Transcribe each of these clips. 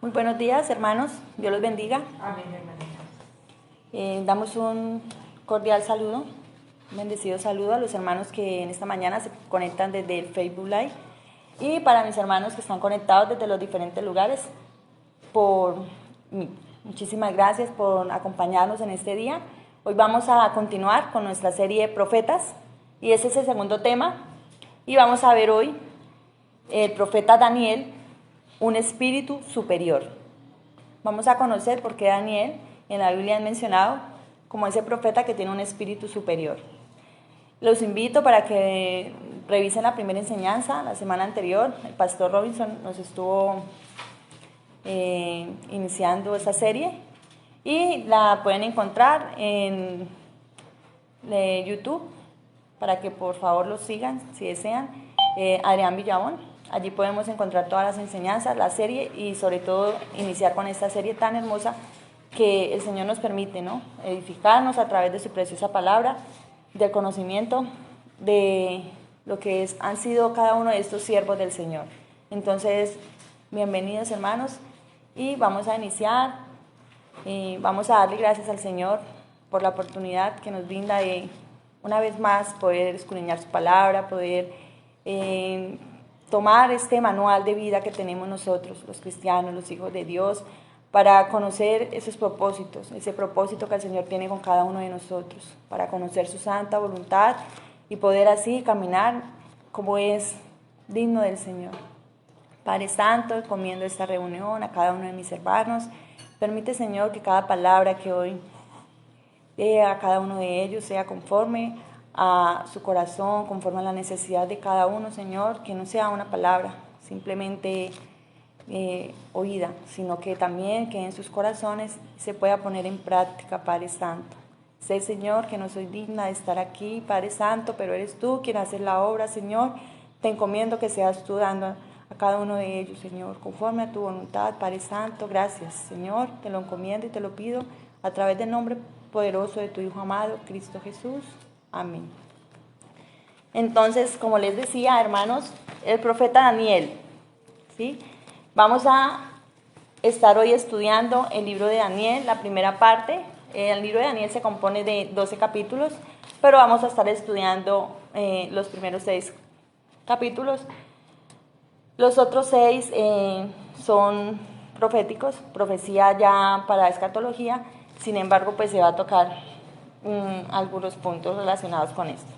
Muy buenos días, hermanos. Dios los bendiga. Amén, hermanita. Damos un cordial saludo, un bendecido saludo a los hermanos que en esta mañana se conectan desde el Facebook Live y para mis hermanos que están conectados desde los diferentes lugares. Muchísimas gracias por acompañarnos en este día. Hoy vamos a continuar con nuestra serie de profetas y ese es el segundo tema. Y vamos a ver hoy el profeta Daniel, un espíritu superior. Vamos a conocer por qué Daniel en la Biblia es mencionado como ese profeta que tiene un espíritu superior. Los invito para que revisen la primera enseñanza. La semana anterior el pastor Robinson nos estuvo iniciando esta serie y la pueden encontrar en YouTube para que por favor lo sigan si desean. Adrián Villabón. Allí podemos encontrar todas las enseñanzas, la serie y sobre todo iniciar con esta serie tan hermosa que el Señor nos permite, ¿no? Edificarnos a través de su preciosa palabra, del conocimiento de lo que han sido cada uno de estos siervos del Señor. Entonces, bienvenidos hermanos y vamos a iniciar. Vamos a darle gracias al Señor por la oportunidad que nos brinda de una vez más poder escudriñar su palabra, poder tomar este manual de vida que tenemos nosotros, los cristianos, los hijos de Dios, para conocer esos propósitos, ese propósito que el Señor tiene con cada uno de nosotros, para conocer su santa voluntad y poder así caminar como es digno del Señor. Padre Santo, encomiendo esta reunión a cada uno de mis hermanos. Permite, Señor, que cada palabra que hoy dé a cada uno de ellos sea conforme a su corazón, conforme a la necesidad de cada uno, Señor, que no sea una palabra simplemente oída, sino que también que en sus corazones se pueda poner en práctica, Padre Santo. Sé, Señor, que no soy digna de estar aquí, Padre Santo, pero eres tú quien haces la obra, Señor. Te encomiendo que seas tú dando a cada uno de ellos, Señor, conforme a tu voluntad, Padre Santo. Gracias, Señor, te lo encomiendo y te lo pido a través del nombre poderoso de tu Hijo amado, Cristo Jesús. Amén. Entonces, como les decía, hermanos, el profeta Daniel, ¿sí? Vamos a estar hoy estudiando el libro de Daniel, la primera parte. El libro de Daniel se compone de 12 capítulos, pero vamos a estar estudiando los primeros 6 capítulos. Los otros 6 son proféticos, profecía ya para escatología, sin embargo, pues se va a tocar algunos puntos relacionados con esto.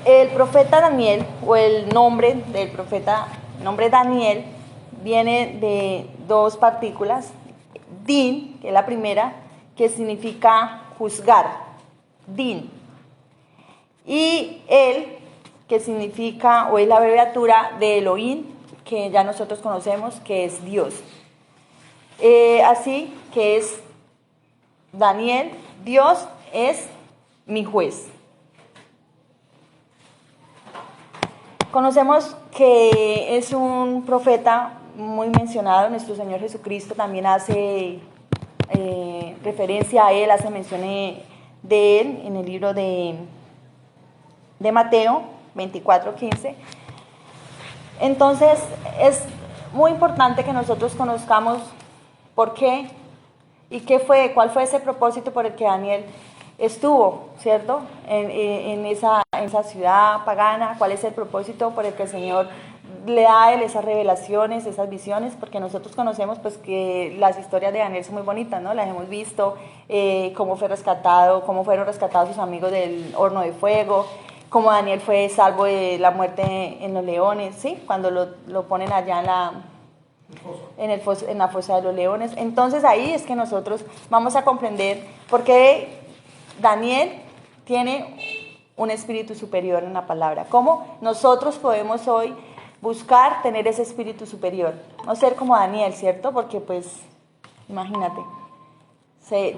El profeta Daniel, o el nombre del profeta, nombre Daniel, viene de dos partículas. Din, que es la primera, que significa juzgar, Din. Y el, que significa, o es la abreviatura de Elohim, que ya nosotros conocemos, que es Dios. Así que es Daniel, Dios es mi juez. Conocemos que es un profeta muy mencionado. Nuestro Señor Jesucristo también hace referencia a él, hace mención de él en el libro de Mateo 24:15. Entonces es muy importante que nosotros conozcamos por qué y cuál fue ese propósito por el que Daniel estuvo, ¿cierto? En esa ciudad pagana, cuál es el propósito por el que el Señor le da a él esas revelaciones, esas visiones, porque nosotros conocemos pues que las historias de Daniel son muy bonitas, ¿no? Las hemos visto, cómo fueron rescatados sus amigos del horno de fuego, cómo Daniel fue salvo de la muerte en los leones, ¿sí? Cuando lo ponen allá en la fosa de los leones. Entonces ahí es que nosotros vamos a comprender por qué Daniel tiene un espíritu superior en la palabra. ¿Cómo nosotros podemos hoy buscar tener ese espíritu superior? No ser como Daniel, ¿cierto? Porque pues, imagínate,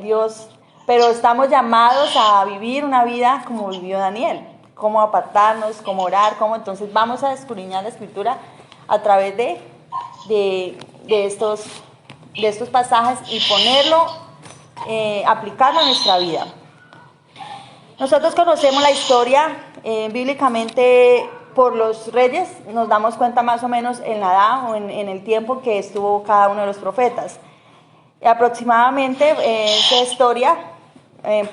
Dios, pero estamos llamados a vivir una vida como vivió Daniel. Cómo apartarnos, cómo orar, entonces vamos a escudriñar la escritura a través de estos pasajes y aplicarlo a nuestra vida. Nosotros conocemos la historia, bíblicamente por los reyes, nos damos cuenta más o menos en la edad o en el tiempo que estuvo cada uno de los profetas. Y aproximadamente esta historia,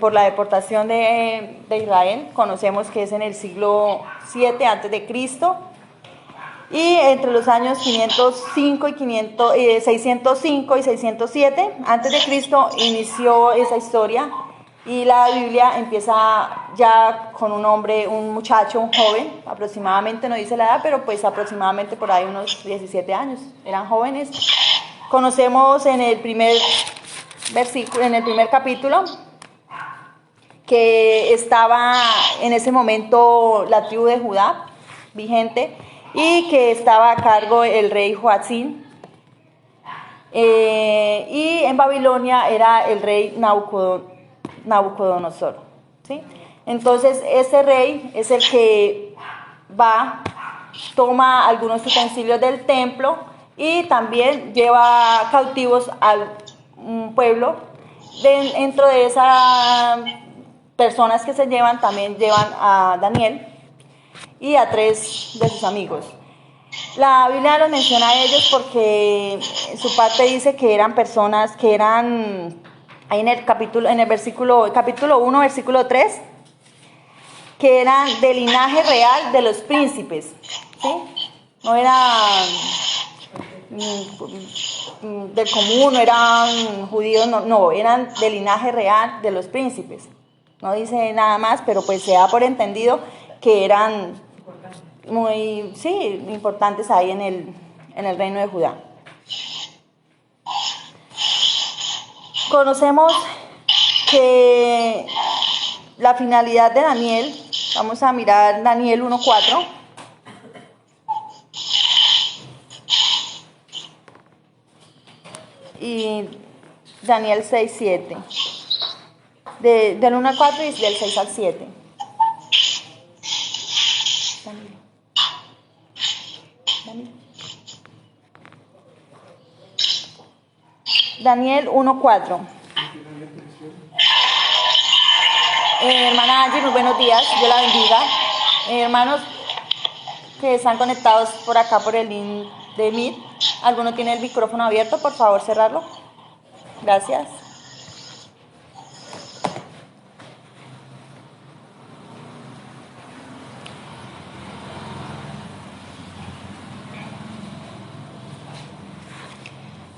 por la deportación de Israel, conocemos que es en el siglo 7 antes de Cristo, y entre los años 505 y 605 y 607 antes de Cristo inició esa historia, y la Biblia empieza ya con un hombre, un muchacho, un joven, aproximadamente, no dice la edad, pero pues aproximadamente por ahí unos 17 años, eran jóvenes. Conocemos en el primer versículo, en el primer capítulo, que estaba en ese momento la tribu de Judá vigente, y que estaba a cargo el rey Joacim, y en Babilonia era el rey Nabucodonosor, ¿sí? Entonces ese rey es el que va, toma algunos utensilios del templo y también lleva cautivos al pueblo. Dentro de esas personas que se llevan, también llevan a Daniel y a 3 de sus amigos. La Biblia los menciona a ellos porque en su parte dice que eran personas que eran, ahí en el capítulo 1, versículo 3, que eran del linaje real de los príncipes, ¿sí? No eran del común, no eran judíos, no, eran del linaje real de los príncipes. No dice nada más, pero pues se da por entendido que eran muy, sí, importantes ahí en el reino de Judá. Conocemos que la finalidad de Daniel, vamos a mirar Daniel 1:4. Y Daniel 6:7. Del 1 al 4 y del 6 al 7. Daniel 1:4. Hermana Angie, muy buenos días, Dios la bendiga. Hermanos que están conectados por acá por el link de Meet, ¿alguno tiene el micrófono abierto? Por favor, cerrarlo. Gracias.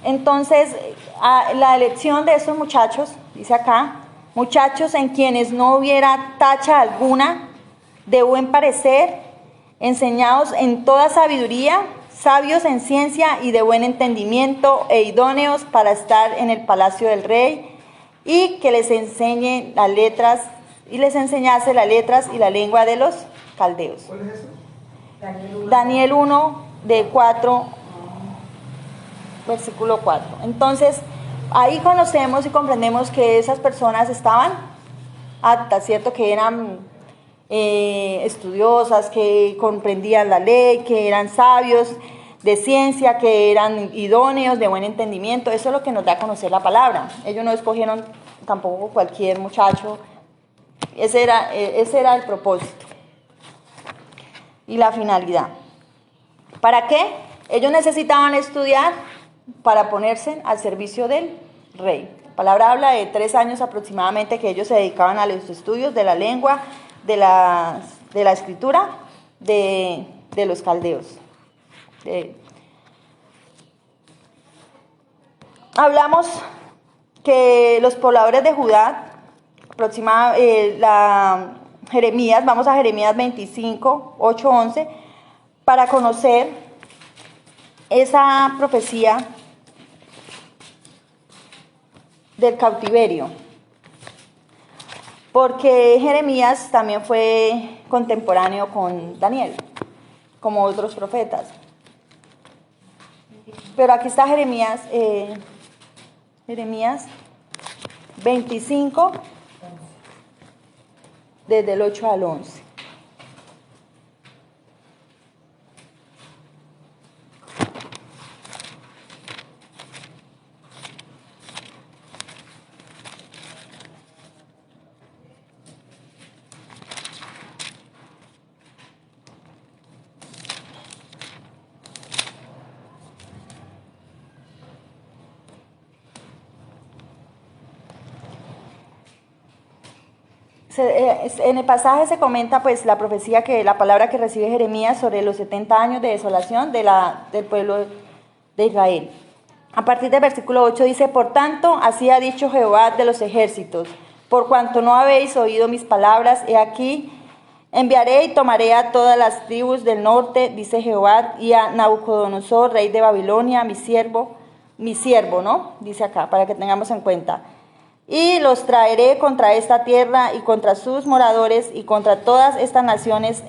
Entonces, la elección de estos muchachos, dice acá, muchachos en quienes no hubiera tacha alguna, de buen parecer, enseñados en toda sabiduría, sabios en ciencia y de buen entendimiento, e idóneos para estar en el palacio del rey, y que les enseñe las letras, y les enseñase las letras y la lengua de los caldeos. ¿Cuál es eso? Daniel 1, de 4, versículo 4. Entonces, ahí conocemos y comprendemos que esas personas estaban aptas, ¿cierto? Que eran estudiosas, que comprendían la ley, que eran sabios de ciencia, que eran idóneos, de buen entendimiento. Eso es lo que nos da a conocer la palabra. Ellos no escogieron tampoco cualquier muchacho. Ese era el propósito y la finalidad. ¿Para qué? Ellos necesitaban estudiar para ponerse al servicio del rey. La palabra habla de 3 años aproximadamente que ellos se dedicaban a los estudios de la lengua, de la escritura, de los caldeos. Hablamos que los pobladores de Judá, Jeremías, vamos a Jeremías 25, 8, 11, para conocer esa profecía del cautiverio, porque Jeremías también fue contemporáneo con Daniel, como otros profetas. Pero aquí está Jeremías 25, desde el 8 al 11. En el pasaje se comenta pues la profecía, la palabra que recibe Jeremías sobre los 70 años de desolación del pueblo de Israel. A partir del versículo 8 dice: por tanto, así ha dicho Jehová de los ejércitos, por cuanto no habéis oído mis palabras, he aquí, enviaré y tomaré a todas las tribus del norte, dice Jehová, y a Nabucodonosor, rey de Babilonia, mi siervo, ¿no? Dice acá, para que tengamos en cuenta. Y los traeré contra esta tierra y contra sus moradores y contra todas estas naciones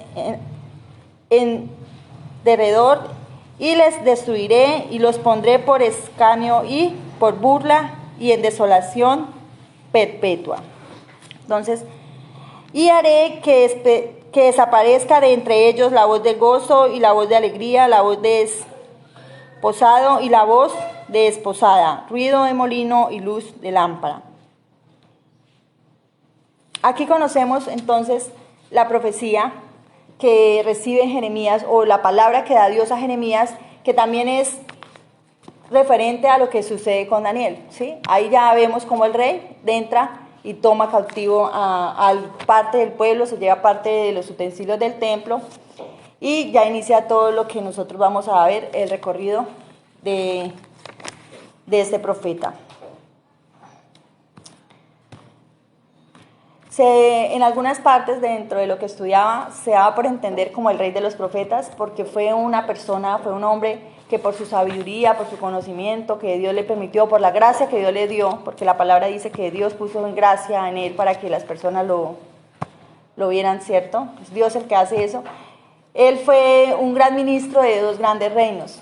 en derredor, y les destruiré y los pondré por escarnio y por burla y en desolación perpetua. Entonces, y haré que desaparezca de entre ellos la voz de gozo y la voz de alegría, la voz de esposado y la voz de esposada, ruido de molino y luz de lámpara. Aquí conocemos entonces la profecía que recibe Jeremías, o la palabra que da Dios a Jeremías, que también es referente a lo que sucede con Daniel, ¿sí? Ahí ya vemos cómo el rey entra y toma cautivo a parte del pueblo, se lleva parte de los utensilios del templo, y ya inicia todo lo que nosotros vamos a ver, el recorrido de este profeta. En algunas partes dentro de lo que estudiaba se daba por entender como el rey de los profetas, porque fue una persona, fue un hombre que por su sabiduría, por su conocimiento que Dios le permitió, por la gracia que Dios le dio, porque la palabra dice que Dios puso en gracia en él para que las personas lo vieran, ¿cierto? Es Dios el que hace eso. Él fue un gran ministro de dos grandes reinos,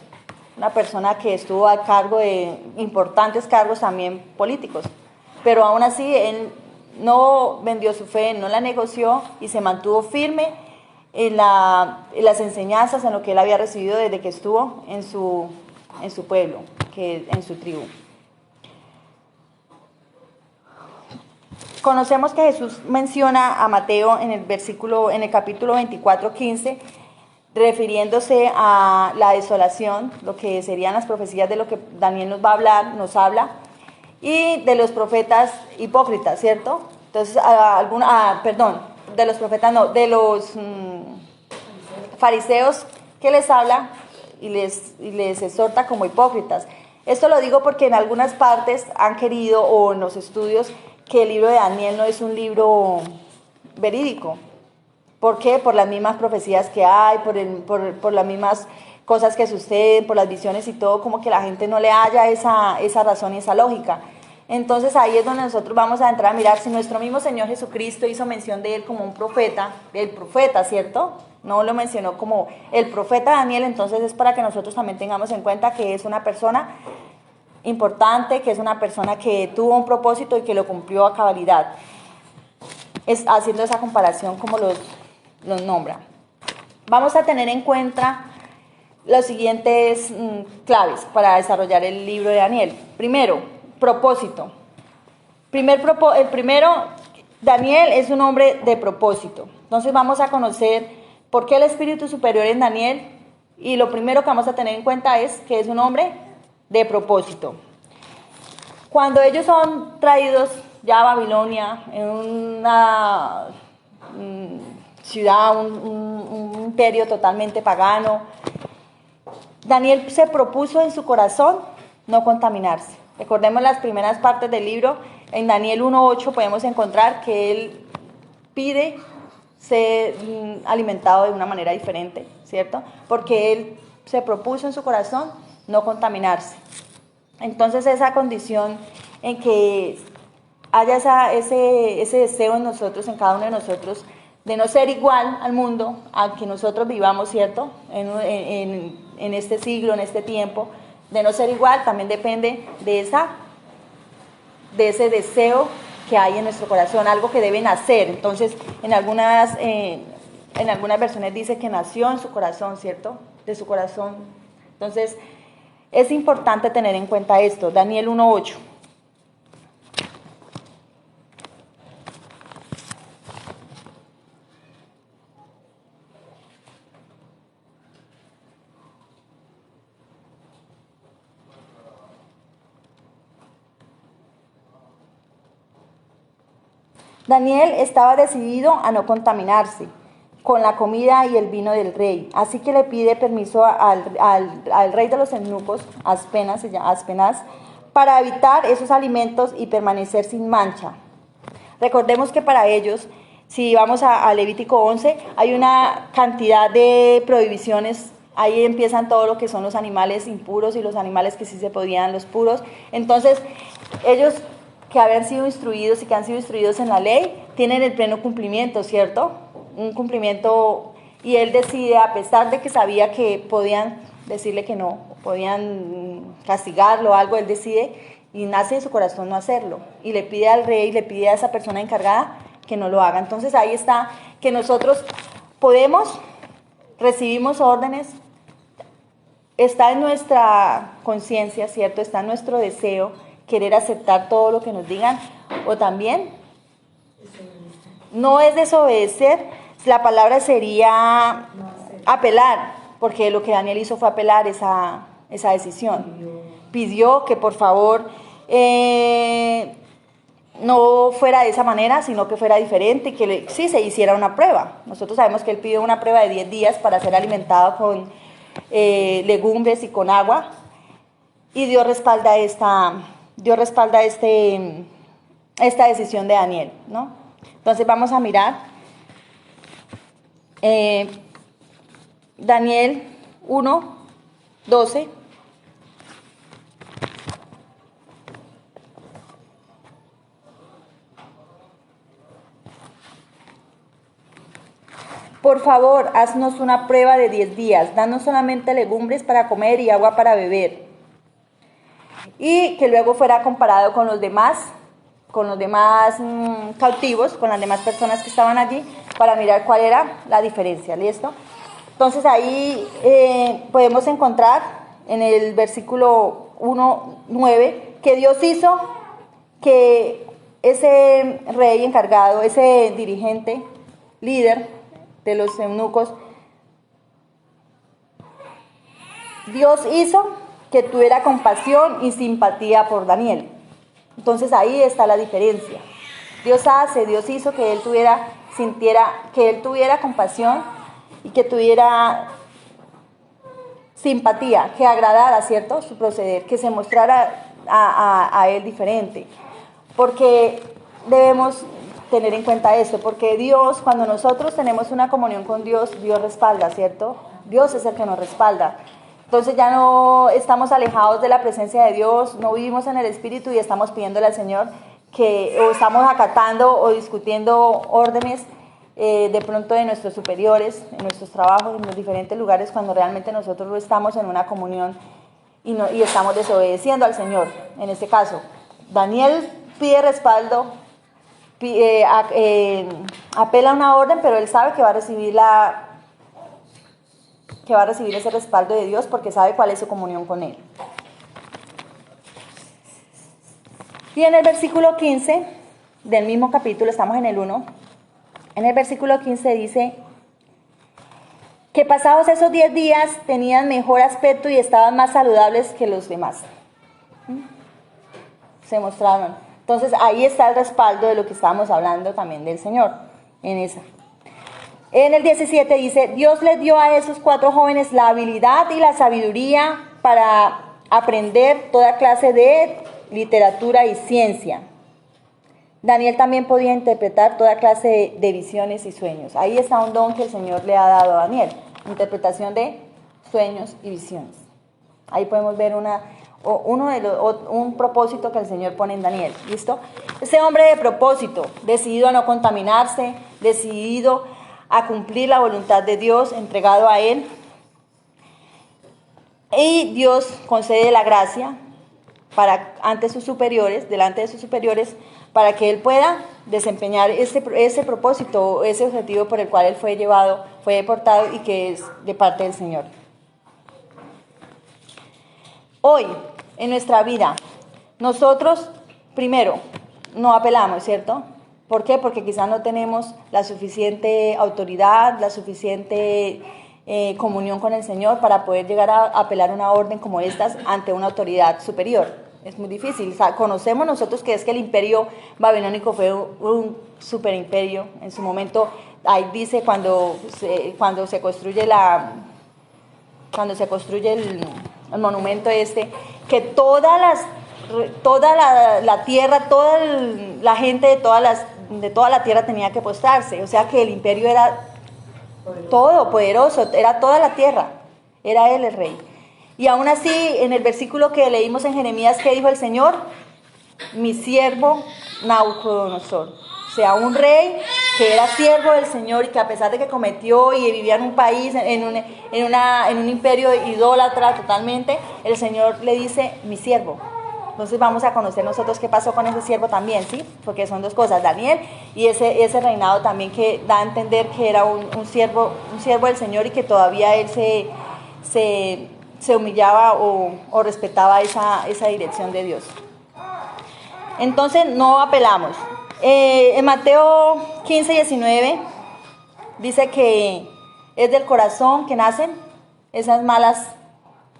una persona que estuvo a cargo de importantes cargos también políticos, pero aún así él no vendió su fe, no la negoció y se mantuvo firme en las enseñanzas, en lo que él había recibido desde que estuvo en su pueblo, en su tribu. Conocemos que Jesús menciona a Mateo en el capítulo 24:15, refiriéndose a la desolación, lo que serían las profecías de lo que Daniel nos habla, y de los profetas hipócritas, ¿cierto? Entonces, de los profetas no, de los fariseos, que les habla y les exhorta como hipócritas. Esto lo digo porque en algunas partes han querido, o en los estudios, que el libro de Daniel no es un libro verídico. ¿Por qué? Por las mismas profecías que hay, por las mismas cosas que suceden, por las visiones y todo, como que la gente no le halla esa razón y esa lógica. Entonces ahí es donde nosotros vamos a entrar a mirar si nuestro mismo Señor Jesucristo hizo mención de él como un profeta, el profeta, ¿cierto? No lo mencionó como el profeta Daniel, entonces es para que nosotros también tengamos en cuenta que es una persona importante, que es una persona que tuvo un propósito y que lo cumplió a cabalidad. Es haciendo esa comparación como los nombra. Vamos a tener en cuenta los siguientes claves para desarrollar el libro de Daniel. Primero, propósito. El primero, Daniel es un hombre de propósito. Entonces vamos a conocer por qué el espíritu superior en Daniel, y lo primero que vamos a tener en cuenta es que es un hombre de propósito. Cuando ellos son traídos ya a Babilonia, en una ciudad, un imperio totalmente pagano, Daniel se propuso en su corazón no contaminarse. Recordemos las primeras partes del libro. En Daniel 1:8 podemos encontrar que él pide ser alimentado de una manera diferente, ¿cierto? Porque él se propuso en su corazón no contaminarse. Entonces esa condición en que haya ese deseo en nosotros, en cada uno de nosotros, de no ser igual al mundo al que nosotros vivamos, ¿cierto? En este siglo, en este tiempo, de no ser igual, también depende de ese deseo que hay en nuestro corazón, algo que debe nacer. Entonces, en algunas versiones dice que nació en su corazón, ¿cierto? De su corazón. Entonces, es importante tener en cuenta esto. Daniel 1:8. Daniel estaba decidido a no contaminarse con la comida y el vino del rey, así que le pide permiso al rey de los eunucos, Aspenaz, para evitar esos alimentos y permanecer sin mancha. Recordemos que para ellos, si vamos a Levítico 11, hay una cantidad de prohibiciones. Ahí empiezan todo lo que son los animales impuros y los animales que sí se podían, los puros. Entonces, ellos que habían sido instruidos y que han sido instruidos en la ley, tienen el pleno cumplimiento, ¿cierto? Un cumplimiento, y él decide, a pesar de que sabía que podían decirle que no, podían castigarlo o algo, él decide y nace en su corazón no hacerlo. Y le pide al rey, le pide a esa persona encargada que no lo haga. Entonces ahí está, que nosotros recibimos órdenes, está en nuestra conciencia, ¿cierto? Está en nuestro deseo querer aceptar todo lo que nos digan, o también no es desobedecer, la palabra sería apelar, porque lo que Daniel hizo fue apelar esa decisión. Pidió que por favor no fuera de esa manera, sino que fuera diferente y que sí se hiciera una prueba. Nosotros sabemos que él pidió una prueba de 10 días para ser alimentado con legumbres y con agua, y Dios respalda esta decisión de Daniel, ¿no? Entonces vamos a mirar Daniel 1:12. Por favor, haznos una prueba de 10 días, danos solamente legumbres para comer y agua para beber. Y que luego fuera comparado con los demás cautivos, con las demás personas que estaban allí, para mirar cuál era la diferencia, ¿listo? Entonces ahí podemos encontrar en el versículo 1:9 que Dios hizo que ese rey encargado, ese dirigente, líder de los eunucos, Dios hizo que tuviera compasión y simpatía por Daniel. Entonces ahí está la diferencia. Dios hizo que él tuviera compasión y que tuviera simpatía, que agradara, ¿cierto?, su proceder, que se mostrara a él diferente. Porque debemos tener en cuenta esto, porque Dios, cuando nosotros tenemos una comunión con Dios, Dios respalda, ¿cierto? Dios es el que nos respalda. Entonces ya no estamos alejados de la presencia de Dios, no vivimos en el Espíritu y estamos pidiéndole al Señor o estamos acatando o discutiendo órdenes de pronto de nuestros superiores, en nuestros trabajos, en los diferentes lugares, cuando realmente nosotros no estamos en una comunión y estamos desobedeciendo al Señor. En este caso, Daniel pide respaldo, apela a una orden, pero él sabe que va a recibir ese respaldo de Dios porque sabe cuál es su comunión con él. Y en el versículo 15 del mismo capítulo, estamos en el 1, en el versículo 15 dice que pasados esos 10 días tenían mejor aspecto y estaban más saludables que los demás. Se mostraron. Entonces ahí está el respaldo de lo que estábamos hablando también del Señor, en esa. En el 17 dice, Dios les dio a esos 4 jóvenes la habilidad y la sabiduría para aprender toda clase de literatura y ciencia. Daniel también podía interpretar toda clase de visiones y sueños. Ahí está un don que el Señor le ha dado a Daniel, interpretación de sueños y visiones. Ahí podemos ver un propósito que el Señor pone en Daniel, ¿listo? Ese hombre de propósito, decidido a no contaminarse, decidido a cumplir la voluntad de Dios, entregado a Él. Y Dios concede la gracia delante de sus superiores, para que Él pueda desempeñar ese propósito, ese objetivo por el cual Él fue deportado y que es de parte del Señor. Hoy, en nuestra vida, nosotros, primero, no apelamos, ¿cierto? ¿Por qué? Porque quizás no tenemos la suficiente autoridad, la suficiente comunión con el Señor para poder llegar a apelar una orden como estas ante una autoridad superior. es muy difícil. O sea, conocemos nosotros que es que el imperio babilónico fue un super imperio. En su momento, ahí dice cuando se construye el monumento que toda la tierra, toda la gente de toda la tierra tenía que postrarse. O sea que el imperio era todopoderoso, era toda la tierra, era él el rey. Y aún así, en el versículo que leímos en Jeremías, ¿qué dijo el Señor? Mi siervo Nabucodonosor. O sea, un rey que era siervo del Señor y que a pesar de que cometió y vivía en un país, en un imperio idólatra totalmente, el Señor le dice, mi siervo. Entonces vamos a conocer nosotros qué pasó con ese siervo también, ¿sí? Porque son dos cosas, Daniel y ese reinado también que da a entender que era un siervo del Señor y que todavía él se humillaba o respetaba esa dirección de Dios. Entonces no apelamos. En Mateo 15, 19 dice que es del corazón que nacen esas malas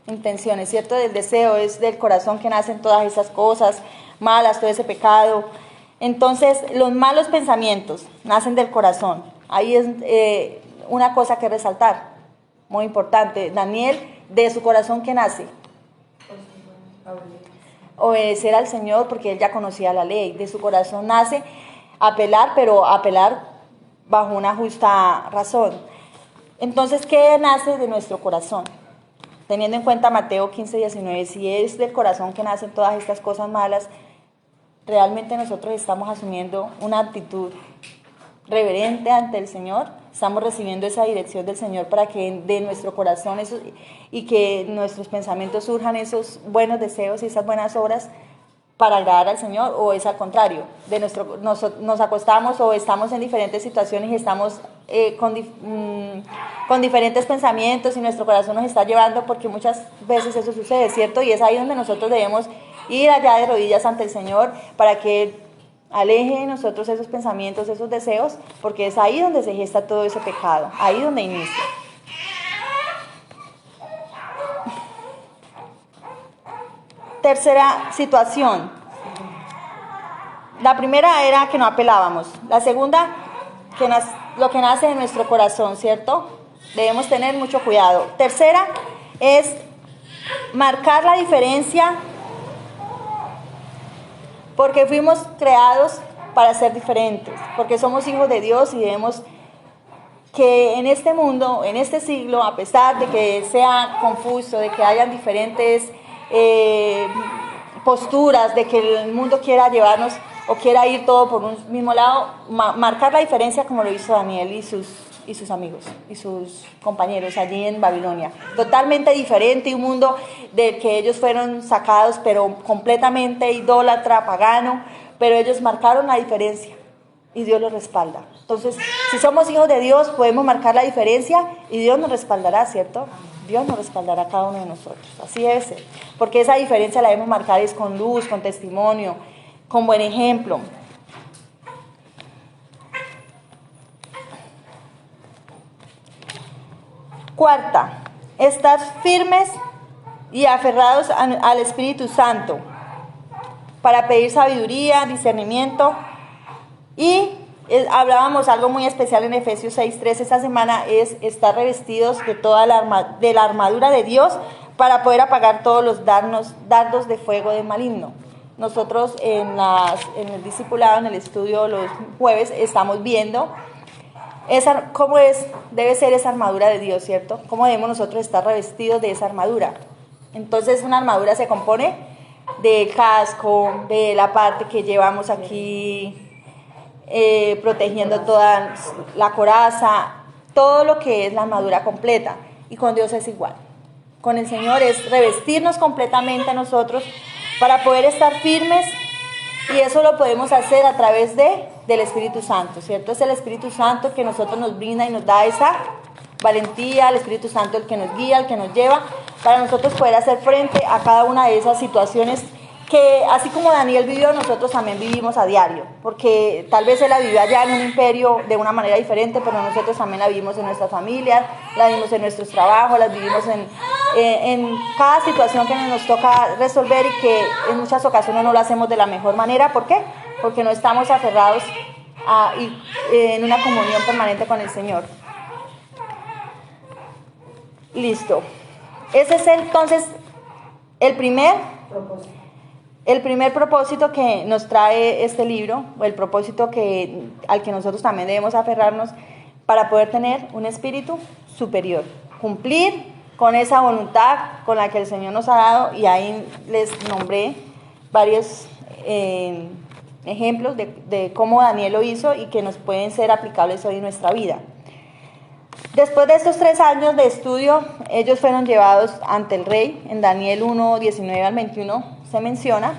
intenciones, ¿cierto? Del deseo, es del corazón que nacen todas esas cosas malas, todo ese pecado. Entonces los malos pensamientos nacen del corazón. Ahí es una cosa que resaltar, muy importante. Daniel, de su corazón que nace obedecer al Señor, porque él ya conocía la ley. De su corazón nace apelar, pero apelar bajo una justa razón. Entonces, ¿qué nace de nuestro corazón? Teniendo en cuenta Mateo 15, 19, si es del corazón que nacen todas estas cosas malas, realmente nosotros estamos asumiendo una actitud reverente ante el Señor, estamos recibiendo esa dirección del Señor para que de nuestro corazón y que nuestros pensamientos surjan esos buenos deseos y esas buenas obras para agradar al Señor, o es al contrario, nos acostamos o estamos en diferentes situaciones y estamos con diferentes pensamientos y nuestro corazón nos está llevando, porque muchas veces eso sucede, ¿cierto? Y es ahí donde nosotros debemos ir allá de rodillas ante el Señor para que Él aleje de nosotros esos pensamientos, esos deseos, porque es ahí donde se gesta todo ese pecado, ahí donde inicia. Tercera situación. La primera era que no apelábamos. La segunda, lo que nace de nuestro corazón, ¿cierto? Debemos tener mucho cuidado. Tercera es marcar la diferencia, porque fuimos creados para ser diferentes, porque somos hijos de Dios y debemos que en este mundo, en este siglo, a pesar de que sea confuso, de que hayan diferentes posturas, de que el mundo quiera llevarnos o quiera ir todo por un mismo lado, marcar la diferencia como lo hizo Daniel y sus amigos y sus compañeros allí en Babilonia. Totalmente diferente, un mundo del que ellos fueron sacados, pero completamente idólatra, pagano, pero ellos marcaron la diferencia y Dios los respalda. Entonces, si somos hijos de Dios, podemos marcar la diferencia y Dios nos respaldará, ¿cierto? Dios nos respaldará a cada uno de nosotros. Así debe ser. Porque esa diferencia la debemos marcar es con luz, con testimonio, con buen ejemplo. Cuarta, estar firmes y aferrados al Espíritu Santo para pedir sabiduría, discernimiento. Y hablábamos algo muy especial en Efesios 6:3 esta semana, es estar revestidos de toda la armadura de Dios para poder apagar todos los dardos de fuego del maligno. Nosotros en el discipulado, en el estudio los jueves, estamos viendo cómo debe ser esa armadura de Dios, ¿cierto? Cómo debemos nosotros estar revestidos de esa armadura. Entonces una armadura se compone del casco, de la parte que llevamos aquí protegiendo toda la coraza, todo lo que es la armadura completa. Y con Dios es igual. Con el Señor es revestirnos completamente a nosotros para poder estar firmes, y eso lo podemos hacer a través del Espíritu Santo, ¿cierto? Es el Espíritu Santo que nosotros nos brinda y nos da esa valentía, el Espíritu Santo el que nos guía, el que nos lleva, para nosotros poder hacer frente a cada una de esas situaciones que así como Daniel vivió, nosotros también vivimos a diario, porque tal vez él la vivió allá en un imperio de una manera diferente, pero nosotros también la vivimos en nuestras familias, la vivimos en nuestros trabajos, la vivimos en cada situación que nos toca resolver, y que en muchas ocasiones no lo hacemos de la mejor manera. ¿Por qué? Porque no estamos aferrados en una comunión permanente con el Señor. Listo. Ese es entonces el primer propósito que nos trae este libro, o el propósito al que nosotros también debemos aferrarnos para poder tener un espíritu superior, cumplir con esa voluntad con la que el Señor nos ha dado. Y ahí les nombré varios ejemplos de cómo Daniel lo hizo y que nos pueden ser aplicables hoy en nuestra vida. Después de estos 3 años de estudio, ellos fueron llevados ante el rey. En Daniel 1, 19 al 21 se menciona.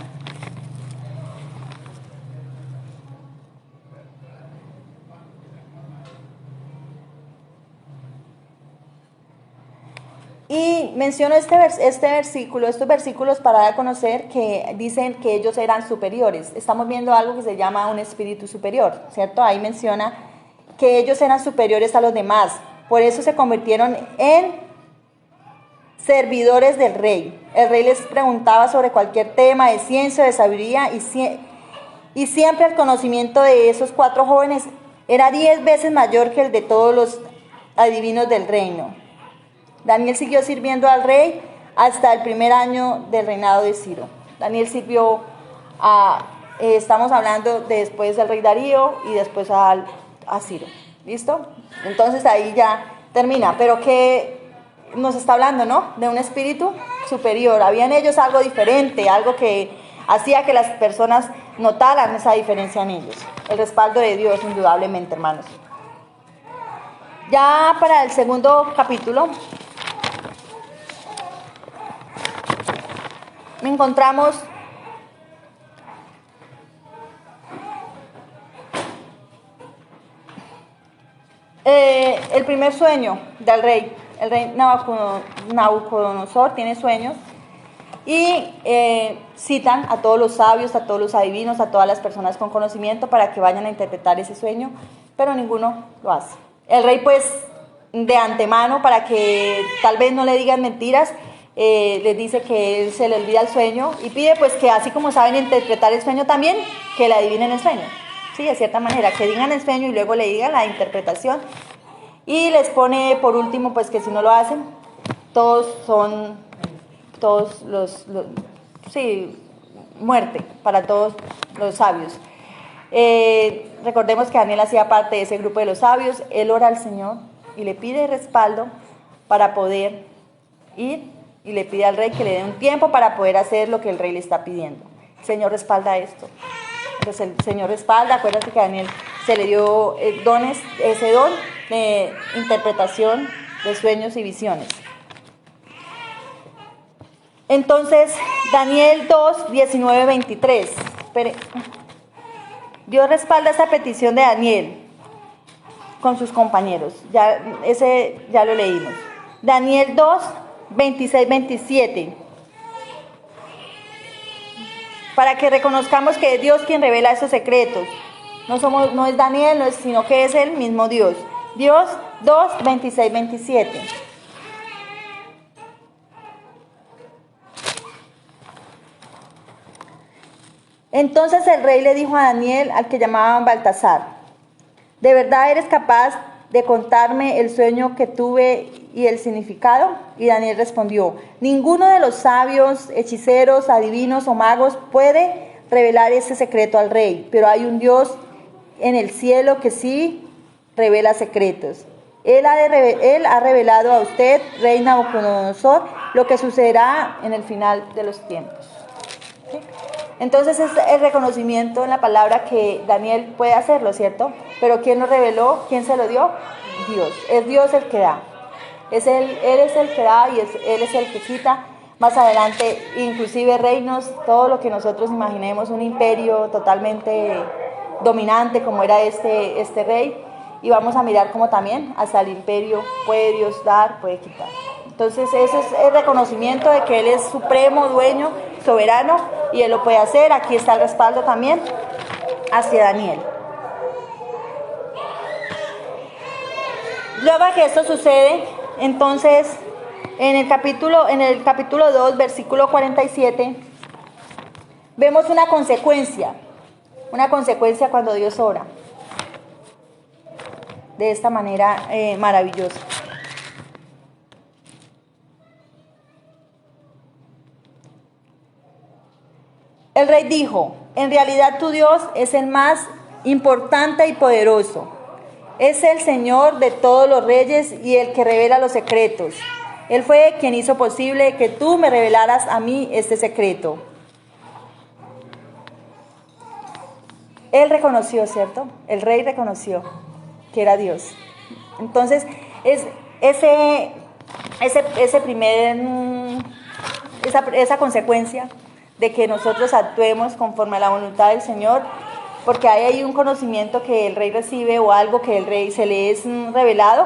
Y menciono estos versículos para dar a conocer que dicen que ellos eran superiores. Estamos viendo algo que se llama un espíritu superior, ¿cierto? Ahí menciona que ellos eran superiores a los demás. Por eso se convirtieron en servidores del rey. El rey les preguntaba sobre cualquier tema de ciencia, de sabiduría, y siempre el conocimiento de esos 4 jóvenes era 10 veces mayor que el de todos los adivinos del reino. Daniel siguió sirviendo al rey hasta el primer año del reinado de Ciro. Daniel sirvió estamos hablando de después del rey Darío y después a Ciro. ¿Listo? Entonces ahí ya termina. Pero ¿qué nos está hablando, no? De un espíritu superior. Había en ellos algo diferente, algo que hacía que las personas notaran esa diferencia en ellos. El respaldo de Dios, indudablemente, hermanos. Ya para el segundo capítulo encontramos el primer sueño del rey. El rey Nabucodonosor tiene sueños y citan a todos los sabios, a todos los adivinos, a todas las personas con conocimiento para que vayan a interpretar ese sueño, pero ninguno lo hace. El rey, pues, de antemano, para que tal vez no le digan mentiras, les dice que él se le olvida el sueño y pide, pues, que así como saben interpretar el sueño también, que le adivinen el sueño. Sí, de cierta manera, que digan el sueño y luego le digan la interpretación. Y les pone por último, pues, que si no lo hacen, muerte para todos los sabios. Recordemos que Daniel hacía parte de ese grupo de los sabios. Él ora al Señor y le pide respaldo para poder ir, y le pide al rey que le dé un tiempo para poder hacer lo que el rey le está pidiendo. El Señor respalda esto. Entonces el Señor respalda. Acuérdate que a Daniel se le dio ese don de interpretación de sueños y visiones. Entonces, Daniel 2, 19, 23. Dios respalda esa petición de Daniel con sus compañeros. Ese ya lo leímos. Daniel 2, 26, 27. Para que reconozcamos que es Dios quien revela esos secretos. No es Daniel, sino que es el mismo Dios. Dios 2, 26, 27. Entonces el rey le dijo a Daniel, al que llamaban Baltasar: ¿de verdad eres capaz de contarme el sueño que tuve y el significado? Y Daniel respondió: ninguno de los sabios, hechiceros, adivinos o magos puede revelar ese secreto al rey, pero hay un Dios en el cielo que sí revela secretos. Él ha revelado a usted, rey Nabucodonosor, lo que sucederá en el final de los tiempos. ¿Sí? Entonces es el reconocimiento en la palabra que Daniel puede hacerlo, ¿cierto? Pero ¿quién lo reveló? ¿Quién se lo dio? Dios. Es Dios el que da. Él es el que da y Él es el que quita. Más adelante, inclusive reinos, todo lo que nosotros imaginemos, un imperio totalmente dominante como era este rey. Y vamos a mirar cómo también hasta el imperio puede Dios dar, puede quitar. Entonces ese es el reconocimiento de que Él es supremo, dueño, soberano, y Él lo puede hacer. Aquí está el respaldo también hacia Daniel. Luego de que esto sucede, entonces en el capítulo 2, versículo 47, vemos una consecuencia cuando Dios obra de esta manera maravillosa. El rey dijo: en realidad tu Dios es el más importante y poderoso. Es el Señor de todos los reyes y el que revela los secretos. Él fue quien hizo posible que tú me revelaras a mí este secreto. Él reconoció, ¿cierto? El rey reconoció que era Dios. Entonces, esa consecuencia de que nosotros actuemos conforme a la voluntad del Señor, porque hay ahí un conocimiento que el rey recibe o algo que el rey se le es revelado,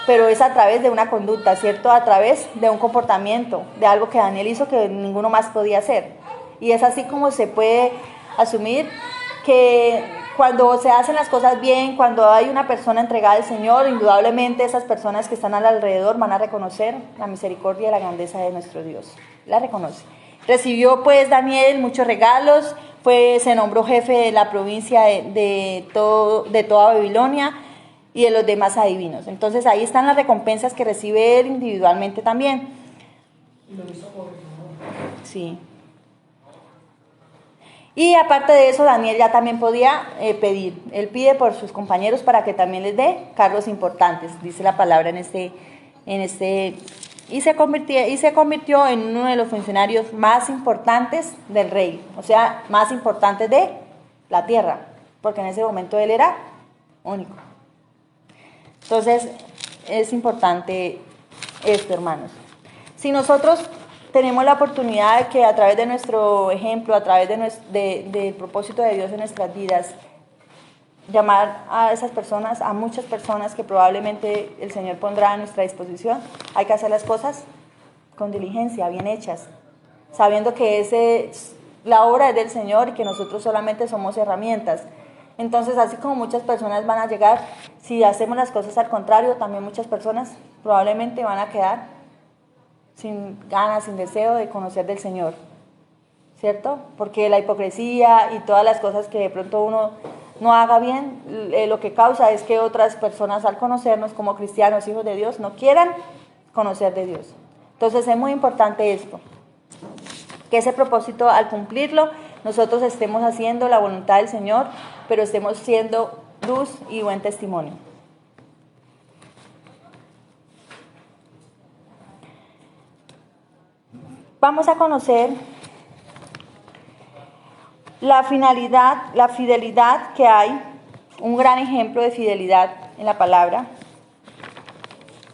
pero es a través de una conducta, ¿cierto? A través de un comportamiento, de algo que Daniel hizo que ninguno más podía hacer. Y es así como se puede asumir que cuando se hacen las cosas bien, cuando hay una persona entregada al Señor, indudablemente esas personas que están alrededor van a reconocer la misericordia y la grandeza de nuestro Dios. La reconoce. Recibió pues Daniel muchos regalos, se nombró jefe de la provincia de toda Babilonia y de los demás adivinos. Entonces ahí están las recompensas que recibe él individualmente también. Sí. Y aparte de eso, Daniel ya también podía pedir. Él pide por sus compañeros para que también les dé cargos importantes, dice la palabra y se convirtió en uno de los funcionarios más importantes del rey, o sea, más importantes de la tierra, porque en ese momento él era único. Entonces, es importante esto, hermanos. Si nosotros tenemos la oportunidad de que a través de nuestro ejemplo, a través del propósito de Dios en nuestras vidas, llamar a esas personas, a muchas personas que probablemente el Señor pondrá a nuestra disposición, hay que hacer las cosas con diligencia, bien hechas, sabiendo que la obra es del Señor y que nosotros solamente somos herramientas. Entonces, así como muchas personas van a llegar, si hacemos las cosas al contrario, también muchas personas probablemente van a quedar sin ganas, sin deseo de conocer del Señor, ¿cierto? Porque la hipocresía y todas las cosas que de pronto uno no haga bien, lo que causa es que otras personas, al conocernos como cristianos, hijos de Dios, no quieran conocer de Dios. Entonces es muy importante esto, que ese propósito, al cumplirlo, nosotros estemos haciendo la voluntad del Señor, pero estemos siendo luz y buen testimonio. Vamos a conocer la fidelidad que hay, un gran ejemplo de fidelidad en la palabra,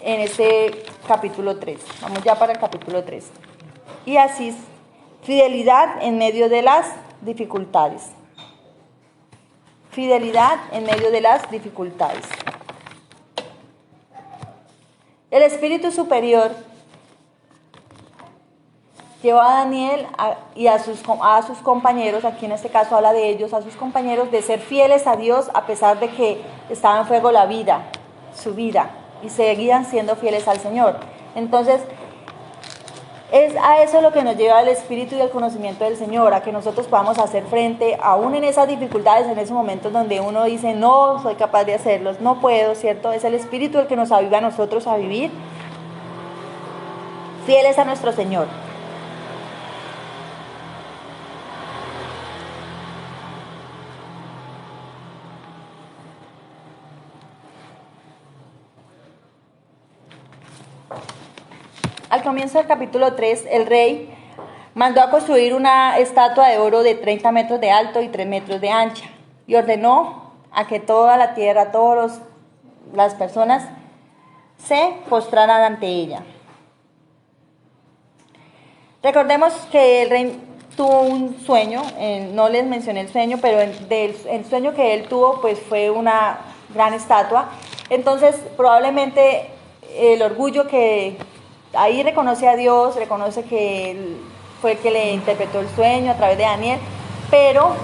en este capítulo 3. Vamos ya para el capítulo 3. Y así, fidelidad en medio de las dificultades. Fidelidad en medio de las dificultades. El espíritu superior llevó a Daniel y a sus compañeros, aquí en este caso habla de ellos, a sus compañeros, de ser fieles a Dios a pesar de que estaba en fuego su vida, y seguían siendo fieles al Señor. Entonces, es a eso lo que nos lleva el espíritu y el conocimiento del Señor, a que nosotros podamos hacer frente, aún en esas dificultades, en esos momentos donde uno dice, no soy capaz de hacerlos, no puedo, ¿cierto? Es el espíritu el que nos aviva a nosotros a vivir fieles a nuestro Señor. Al comienzo del capítulo 3, el rey mandó a construir una estatua de oro de 30 metros de alto y 3 metros de ancha, y ordenó a que toda la tierra, todas las personas se postraran ante ella. Recordemos que el rey tuvo un sueño, no les mencioné el sueño, pero el sueño que él tuvo pues fue una gran estatua. Entonces probablemente el orgullo que ahí reconoce a Dios, reconoce que él fue el que le interpretó el sueño a través de Daniel, pero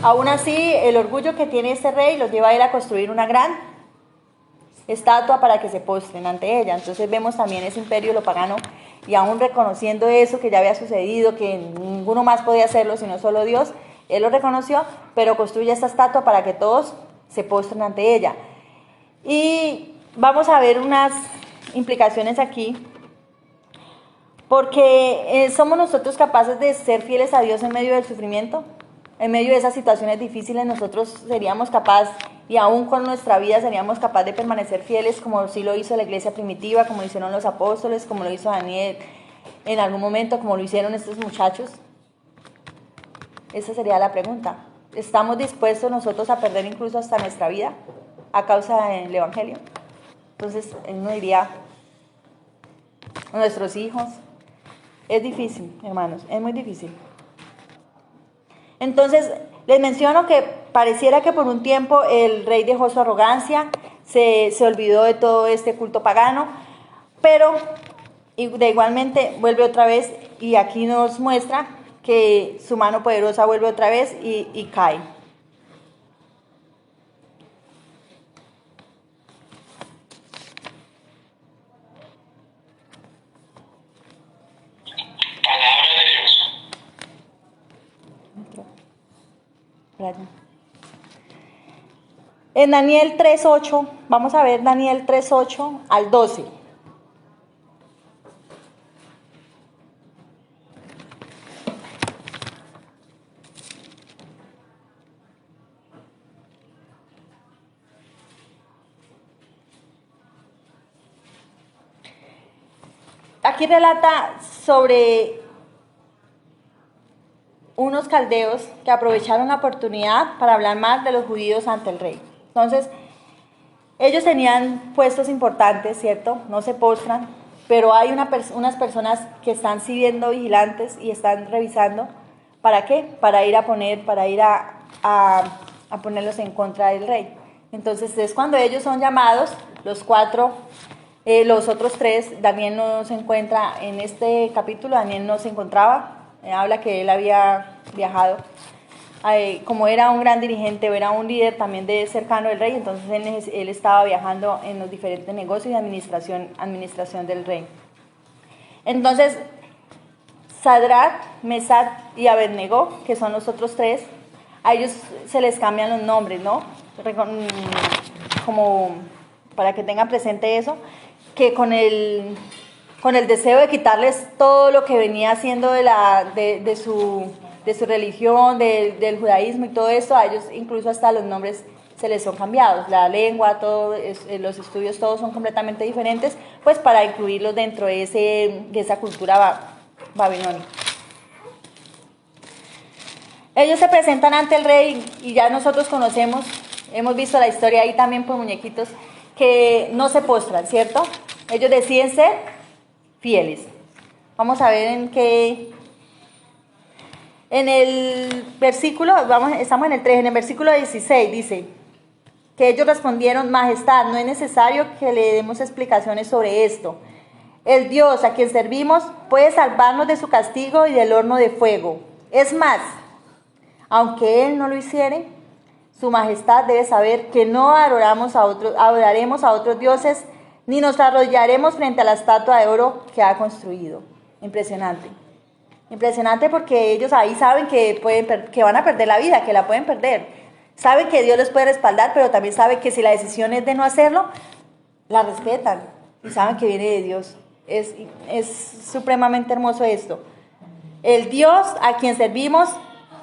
aún así el orgullo que tiene este rey los lleva a ir a construir una gran estatua para que se postren ante ella. Entonces vemos también ese imperio lo pagano, y aún reconociendo eso que ya había sucedido, que ninguno más podía hacerlo sino solo Dios, él lo reconoció, pero construye esta estatua para que todos se postren ante ella. Y vamos a ver unas implicaciones aquí, porque somos nosotros capaces de ser fieles a Dios en medio del sufrimiento. En medio de esas situaciones difíciles nosotros seríamos capaces, y aún con nuestra vida seríamos capaces de permanecer fieles, como sí lo hizo la iglesia primitiva, como lo hicieron los apóstoles, como lo hizo Daniel en algún momento, como lo hicieron estos muchachos. Esa sería la pregunta. ¿Estamos dispuestos nosotros a perder incluso hasta nuestra vida a causa del Evangelio? Entonces uno diría, nuestros hijos. Es difícil, hermanos, es muy difícil. Entonces, les menciono que pareciera que por un tiempo el rey dejó su arrogancia, se olvidó de todo este culto pagano, pero igualmente vuelve otra vez, y aquí nos muestra que su mano poderosa vuelve otra vez y cae. Palabra de Dios. En Daniel 3:8, vamos a ver Daniel 3:8 al 12. Aquí relata sobre unos caldeos que aprovecharon la oportunidad para hablar mal de los judíos ante el rey. Entonces, ellos tenían puestos importantes, ¿cierto? No se postran, pero hay unas personas que están siguiendo vigilantes y están revisando. ¿Para qué? Para ir a ponerlos en contra del rey. Entonces, es cuando ellos son llamados, los cuatro, los otros tres. Daniel no se encuentra en este capítulo, Daniel no se encontraba. Habla que él había viajado, como era un gran dirigente, o era un líder también cercano del rey, entonces él estaba viajando en los diferentes negocios y administración del rey. Entonces, Sadrach, Mesach y Abednego, que son los otros tres, a ellos se les cambian los nombres, ¿no? Como para que tengan presente eso, que con el deseo de quitarles todo lo que venía haciendo de su religión, del judaísmo y todo esto, a ellos incluso hasta los nombres se les son cambiados, la lengua, los estudios, todos son completamente diferentes, pues para incluirlos dentro de esa cultura babilónica. Ellos se presentan ante el rey, y ya nosotros conocemos, hemos visto la historia ahí también por muñequitos, que no se postran, ¿cierto? Ellos deciden ser fieles. Vamos a ver en el versículo, estamos en el 3, en el versículo 16 dice que ellos respondieron: Majestad, no es necesario que le demos explicaciones sobre esto. El Dios a quien servimos puede salvarnos de su castigo y del horno de fuego. Es más, aunque Él no lo hiciere, su majestad debe saber que no adoraremos a otros dioses, ni nos arrodillaremos frente a la estatua de oro que ha construido. Impresionante. Impresionante, porque ellos ahí saben que van a perder la vida, que la pueden perder. Saben que Dios les puede respaldar, pero también saben que si la decisión es de no hacerlo, la respetan y saben que viene de Dios. Es supremamente hermoso esto. El Dios a quien servimos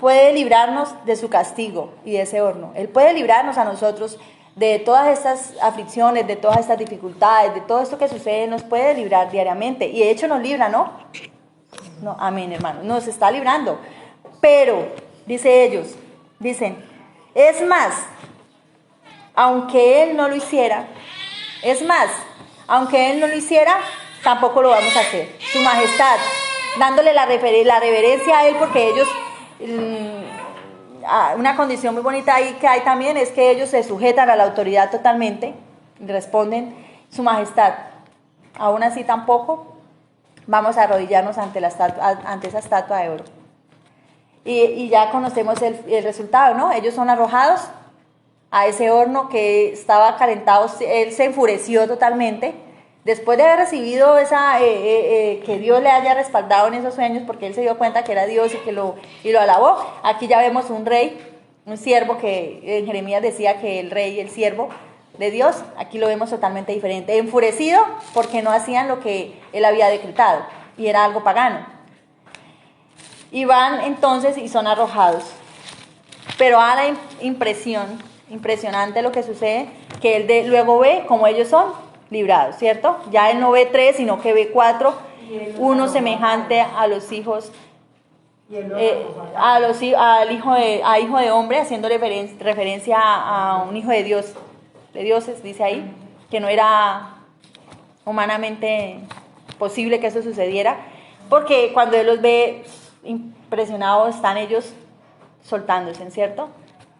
puede librarnos de su castigo y de ese horno. Él puede librarnos a nosotros de todas estas aflicciones, de todas estas dificultades, de todo esto que sucede. Nos puede librar diariamente, y de hecho nos libra, ¿no? No, amén, hermano, nos está librando. Pero, dicen, es más, aunque Él no lo hiciera, tampoco lo vamos a hacer. Su majestad, dándole la reverencia a Él, porque ellos... una condición muy bonita ahí que hay también es que ellos se sujetan a la autoridad totalmente, responden: su majestad. Aún así tampoco vamos a arrodillarnos ante esa estatua de oro. Y ya conocemos el resultado, ¿no? Ellos son arrojados a ese horno que estaba calentado. Él se enfureció totalmente después de haber recibido que Dios le haya respaldado en esos sueños, porque él se dio cuenta que era Dios y lo alabó. Aquí ya vemos un rey, un siervo, que en Jeremías decía que el rey, el siervo de Dios. Aquí lo vemos totalmente diferente, enfurecido porque no hacían lo que él había decretado y era algo pagano. Y van entonces y son arrojados. Pero a la impresionante lo que sucede, que él luego ve como ellos son librados, ¿cierto? Ya él no ve 3, sino que ve 4, uno semejante a los hijos, al hijo de hombre, haciendo referencia a un hijo de Dios, de dioses, dice ahí, que no era humanamente posible que eso sucediera, porque cuando él los ve impresionados, están ellos soltándose, ¿cierto?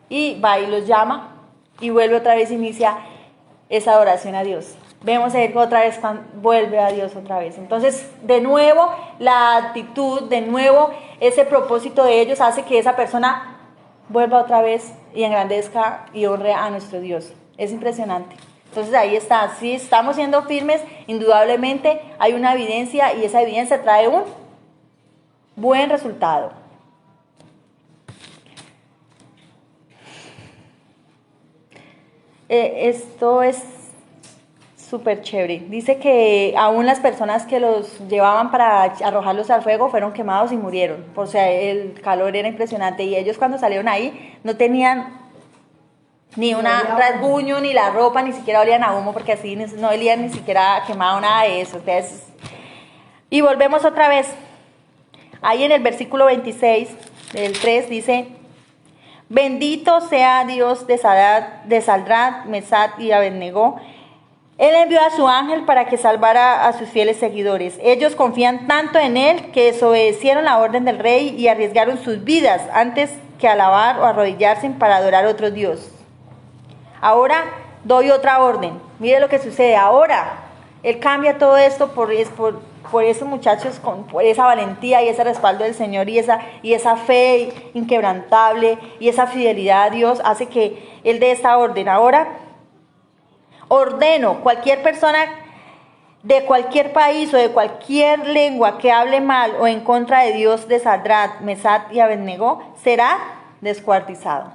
Y va y los llama y vuelve otra vez, inicia esa adoración a Dios. Vemos él otra vez, vuelve a Dios otra vez. Entonces, de nuevo, la actitud, de nuevo, ese propósito de ellos hace que esa persona vuelva otra vez y engrandezca y honre a nuestro Dios. Es impresionante. Entonces ahí está, si estamos siendo firmes, indudablemente hay una evidencia y esa evidencia trae un buen resultado. Esto es súper chévere. Dice que aún las personas que los llevaban para arrojarlos al fuego fueron quemados y murieron. O sea, el calor era impresionante y ellos cuando salieron ahí no tenían ni un rasguño, ni la ropa, ni siquiera olían a humo, porque así no olían ni siquiera quemado, nada de eso. Entonces, y volvemos otra vez. Ahí en el versículo 26 del 3 dice: bendito sea Dios de Sadrach, Mesach y Abednego. Él envió a su ángel para que salvara a sus fieles seguidores. Ellos confían tanto en él que desobedecieron la orden del rey y arriesgaron sus vidas antes que alabar o arrodillarse para adorar a otro Dios. Ahora doy otra orden. Mire lo que sucede. Ahora él cambia todo esto por esos muchachos, por esa valentía y ese respaldo del Señor y esa fe inquebrantable y esa fidelidad a Dios hace que él dé esta orden. Ahora ordeno, cualquier persona de cualquier país o de cualquier lengua que hable mal o en contra de Dios de Sadrach, Mesach y Abednego será descuartizado.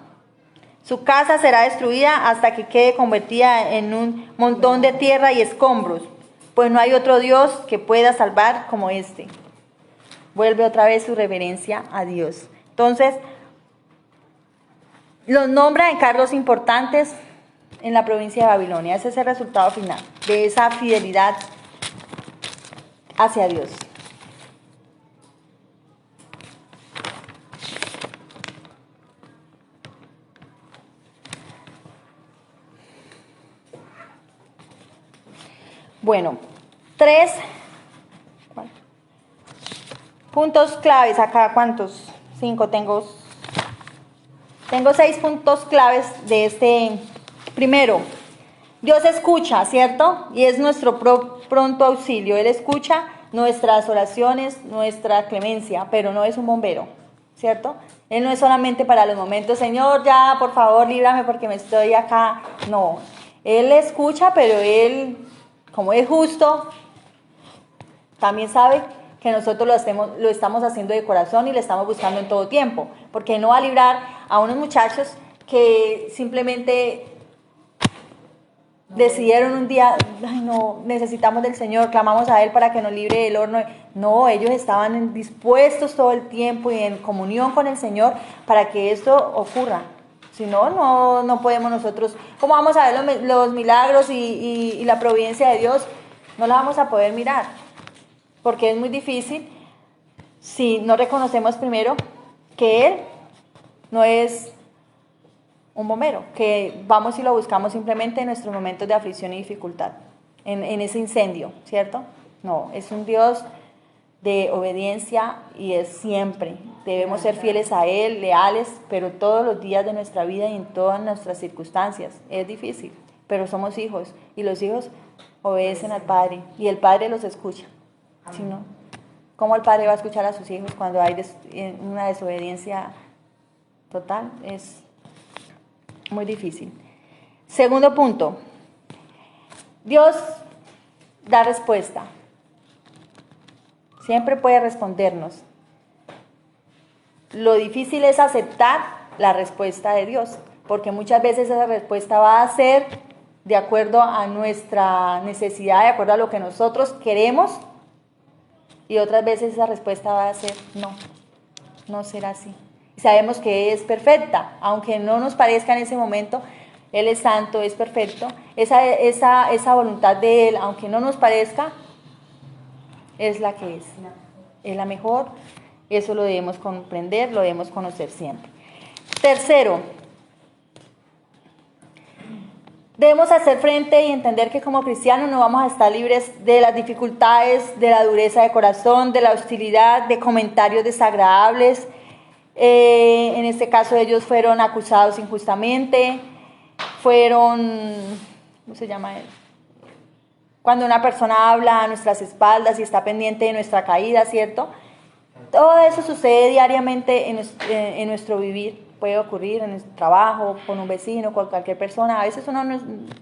Su casa será destruida hasta que quede convertida en un montón de tierra y escombros, pues no hay otro Dios que pueda salvar como este. Vuelve otra vez su reverencia a Dios. Entonces, los nombra en cargos importantes en la provincia de Babilonia. Ese es el resultado final de esa fidelidad hacia Dios. Bueno, 3 puntos claves acá. ¿Cuántos? 5 tengo 6 puntos claves de este. Primero, Dios escucha, ¿cierto? Y es nuestro pronto auxilio. Él escucha nuestras oraciones, nuestra clemencia, pero no es un bombero, ¿cierto? Él no es solamente para los momentos, Señor, ya, por favor, líbrame porque me estoy acá. No, Él escucha, pero Él, como es justo, también sabe que nosotros lo estamos haciendo de corazón y le estamos buscando en todo tiempo, porque no va a librar a unos muchachos que simplemente decidieron un día, ay no, necesitamos del Señor, clamamos a Él para que nos libre del horno. No, ellos estaban dispuestos todo el tiempo y en comunión con el Señor para que esto ocurra. Si no, no podemos nosotros. ¿Cómo vamos a ver los milagros y la providencia de Dios? No la vamos a poder mirar, porque es muy difícil si no reconocemos primero que Él no es un bombero, que vamos y lo buscamos simplemente en nuestros momentos de aflicción y dificultad, en ese incendio, ¿cierto? No, es un Dios de obediencia y es siempre. Debemos ser fieles a Él, leales, pero todos los días de nuestra vida y en todas nuestras circunstancias. Es difícil, pero somos hijos y los hijos obedecen al Padre y el Padre los escucha. ¿Sí, no? ¿Cómo el padre va a escuchar a sus hijos cuando hay una desobediencia total? Es muy difícil. Segundo punto, Dios da respuesta. Siempre puede respondernos. Lo difícil es aceptar la respuesta de Dios, porque muchas veces esa respuesta va a ser de acuerdo a nuestra necesidad, de acuerdo a lo que nosotros queremos, y otras veces esa respuesta va a ser no será así. Y sabemos que es perfecta, aunque no nos parezca en ese momento. Él es santo, es perfecto. Esa voluntad de Él, aunque no nos parezca, es la que es la mejor. Eso lo debemos comprender, lo debemos conocer siempre. Tercero, debemos hacer frente y entender que como cristianos no vamos a estar libres de las dificultades, de la dureza de corazón, de la hostilidad, de comentarios desagradables. En este caso ellos fueron acusados injustamente, ¿cómo se llama él? Cuando una persona habla a nuestras espaldas y está pendiente de nuestra caída, ¿cierto? Todo eso sucede diariamente en nuestro vivir. Puede ocurrir en nuestro trabajo, con un vecino, con cualquier persona. A veces uno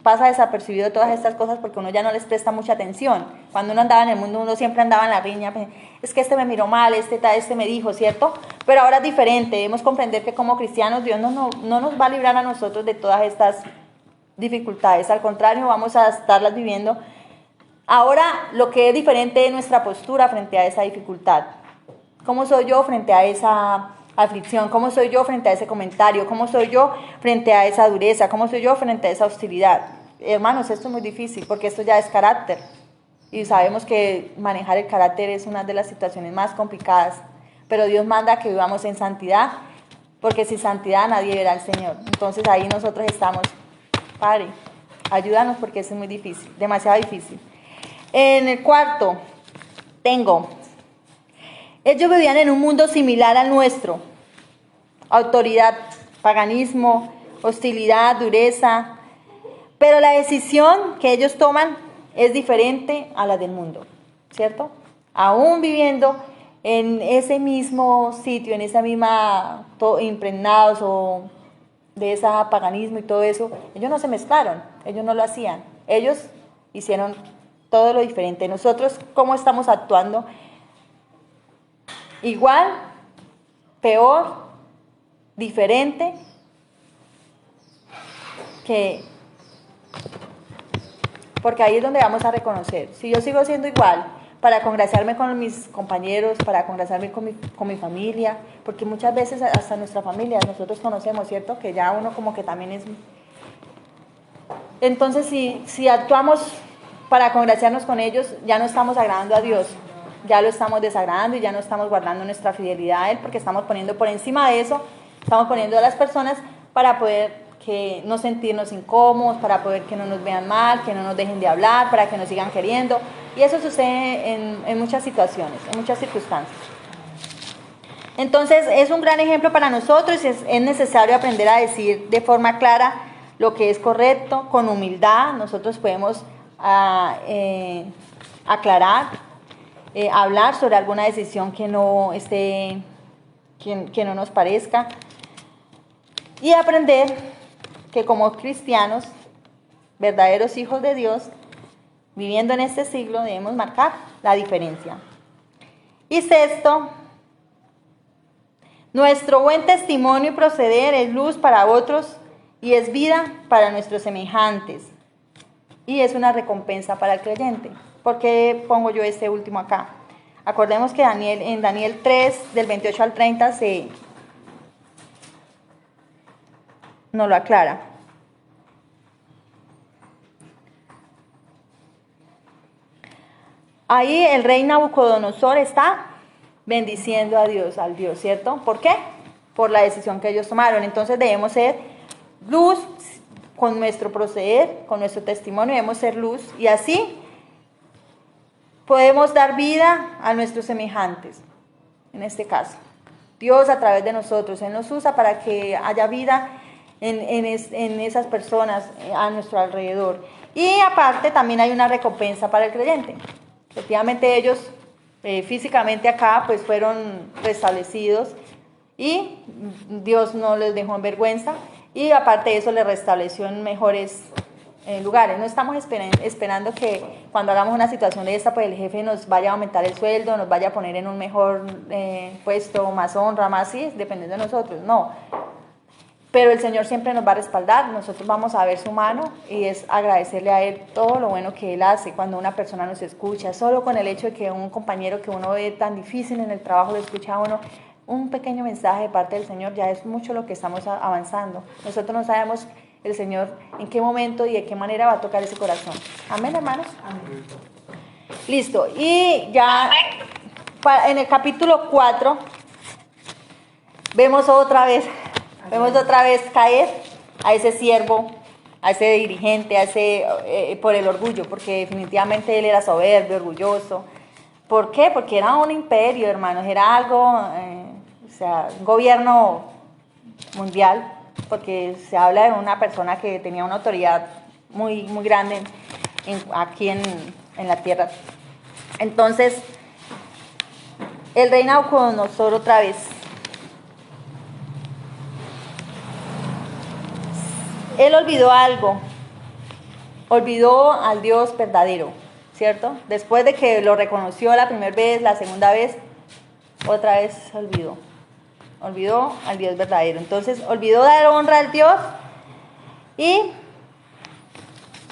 pasa desapercibido de todas estas cosas porque uno ya no les presta mucha atención. Cuando uno andaba en el mundo, uno siempre andaba en la riña. Es que este me miró mal, este me dijo, ¿cierto? Pero ahora es diferente. Debemos comprender que como cristianos Dios no nos va a librar a nosotros de todas estas dificultades. Al contrario, vamos a estarlas viviendo. Ahora, lo que es diferente es nuestra postura frente a esa dificultad. ¿Cómo soy yo frente a esa aflicción? ¿Cómo soy yo frente a ese comentario? ¿Cómo soy yo frente a esa dureza? ¿Cómo soy yo frente a esa hostilidad? Hermanos, esto es muy difícil porque esto ya es carácter. Y sabemos que manejar el carácter es una de las situaciones más complicadas. Pero Dios manda que vivamos en santidad, porque sin santidad nadie verá al Señor. Entonces ahí nosotros estamos. Padre, ayúdanos porque eso es muy difícil, demasiado difícil. En el cuarto, ellos vivían en un mundo similar al nuestro. Autoridad, paganismo, hostilidad, dureza. Pero la decisión que ellos toman es diferente a la del mundo, ¿cierto? Aún viviendo en ese mismo sitio, en esa misma, impregnados o de ese paganismo y todo eso, ellos no se mezclaron, ellos no lo hacían. Ellos hicieron todo lo diferente. Nosotros, ¿cómo estamos actuando? Igual, peor, diferente, porque ahí es donde vamos a reconocer. Si yo sigo siendo igual, para congraciarme con mis compañeros, para congraciarme con mi familia, porque muchas veces hasta nuestra familia, nosotros conocemos, ¿cierto? Que ya uno como que también es... Entonces, si actuamos para congraciarnos con ellos, ya no estamos agradando a Dios, ya lo estamos desagradando y ya no estamos guardando nuestra fidelidad a Él, porque estamos poniendo por encima de eso, estamos poniendo a las personas para poder que no sentirnos incómodos, para poder que no nos vean mal, que no nos dejen de hablar, para que nos sigan queriendo. Y eso sucede en muchas situaciones, en muchas circunstancias. Entonces es un gran ejemplo para nosotros y es necesario aprender a decir de forma clara lo que es correcto, con humildad. Nosotros podemos aclarar, hablar sobre alguna decisión que no nos parezca y aprender que como cristianos, verdaderos hijos de Dios, viviendo en este siglo, debemos marcar la diferencia. Y sexto, nuestro buen testimonio y proceder es luz para otros y es vida para nuestros semejantes. Y es una recompensa para el creyente. ¿Por qué pongo yo este último acá? Acordemos que en Daniel 3, del 28 al 30, nos lo aclara. Ahí el rey Nabucodonosor está bendiciendo a Dios, al Dios, ¿cierto? ¿Por qué? Por la decisión que ellos tomaron. Entonces debemos ser luz con nuestro proceder, con nuestro testimonio, debemos ser luz y así podemos dar vida a nuestros semejantes, en este caso. Dios a través de nosotros, Él nos usa para que haya vida en esas personas a nuestro alrededor. Y aparte también hay una recompensa para el creyente. Efectivamente ellos físicamente acá, pues fueron restablecidos y Dios no les dejó en vergüenza y aparte de eso les restableció en mejores lugares. No estamos esperando que cuando hagamos una situación de esta, pues el jefe nos vaya a aumentar el sueldo, nos vaya a poner en un mejor puesto, más honra, más sí, dependiendo de nosotros, no. Pero el Señor siempre nos va a respaldar, nosotros vamos a ver su mano y es agradecerle a Él todo lo bueno que Él hace cuando una persona nos escucha. Solo con el hecho de que un compañero que uno ve tan difícil en el trabajo lo escucha a uno, un pequeño mensaje de parte del Señor, ya es mucho lo que estamos avanzando. Nosotros no sabemos el Señor en qué momento y de qué manera va a tocar ese corazón. Amén, hermanos. Amén. Listo. Y ya en el capítulo 4 vemos otra vez caer a ese siervo, a ese dirigente, por el orgullo, porque definitivamente él era soberbio, orgulloso. ¿Por qué? Porque era un imperio, hermanos, era algo, un gobierno mundial, porque se habla de una persona que tenía una autoridad muy, muy grande aquí en la tierra. Entonces, el rey Nabucodonosor otra vez, él olvidó algo, olvidó al Dios verdadero, ¿cierto? Después de que lo reconoció la primera vez, la segunda vez, otra vez olvidó al Dios verdadero. Entonces olvidó dar honra al Dios y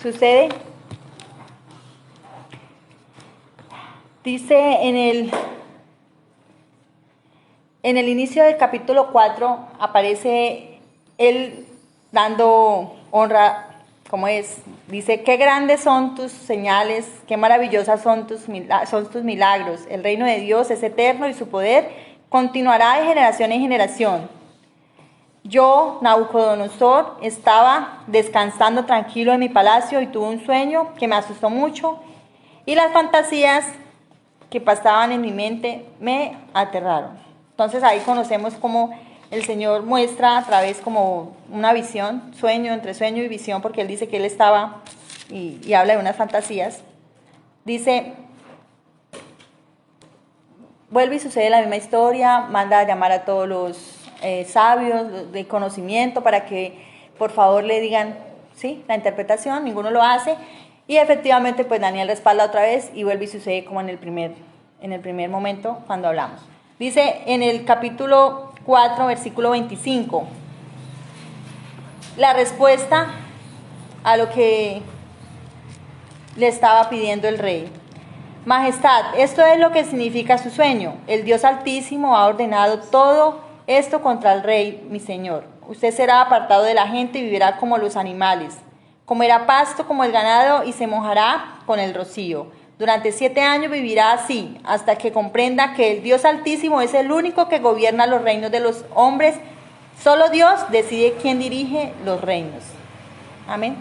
sucede, dice en el inicio del capítulo 4, aparece él dando honra, como es, dice, qué grandes son tus señales, qué maravillosas son tus milagros. El reino de Dios es eterno y su poder continuará de generación en generación. Yo, Nabucodonosor, estaba descansando tranquilo en mi palacio y tuve un sueño que me asustó mucho y las fantasías que pasaban en mi mente me aterraron. Entonces ahí conocemos cómo el Señor muestra a través como una visión, sueño, entre sueño y visión, porque Él dice que Él estaba y habla de unas fantasías. Dice, vuelve y sucede la misma historia, manda a llamar a todos los sabios de conocimiento para que por favor le digan, ¿sí?, la interpretación, ninguno lo hace, y efectivamente pues Daniel respalda otra vez y vuelve y sucede como en el primer momento cuando hablamos. Dice en el capítulo 4, versículo 25, la respuesta a lo que le estaba pidiendo el rey. Majestad, esto es lo que significa su sueño. El Dios Altísimo ha ordenado todo esto contra el rey, mi señor. Usted será apartado de la gente y vivirá como los animales. Comerá pasto como el ganado y se mojará con el rocío. Durante 7 años vivirá así, hasta que comprenda que el Dios Altísimo es el único que gobierna los reinos de los hombres. Solo Dios decide quién dirige los reinos. Amén.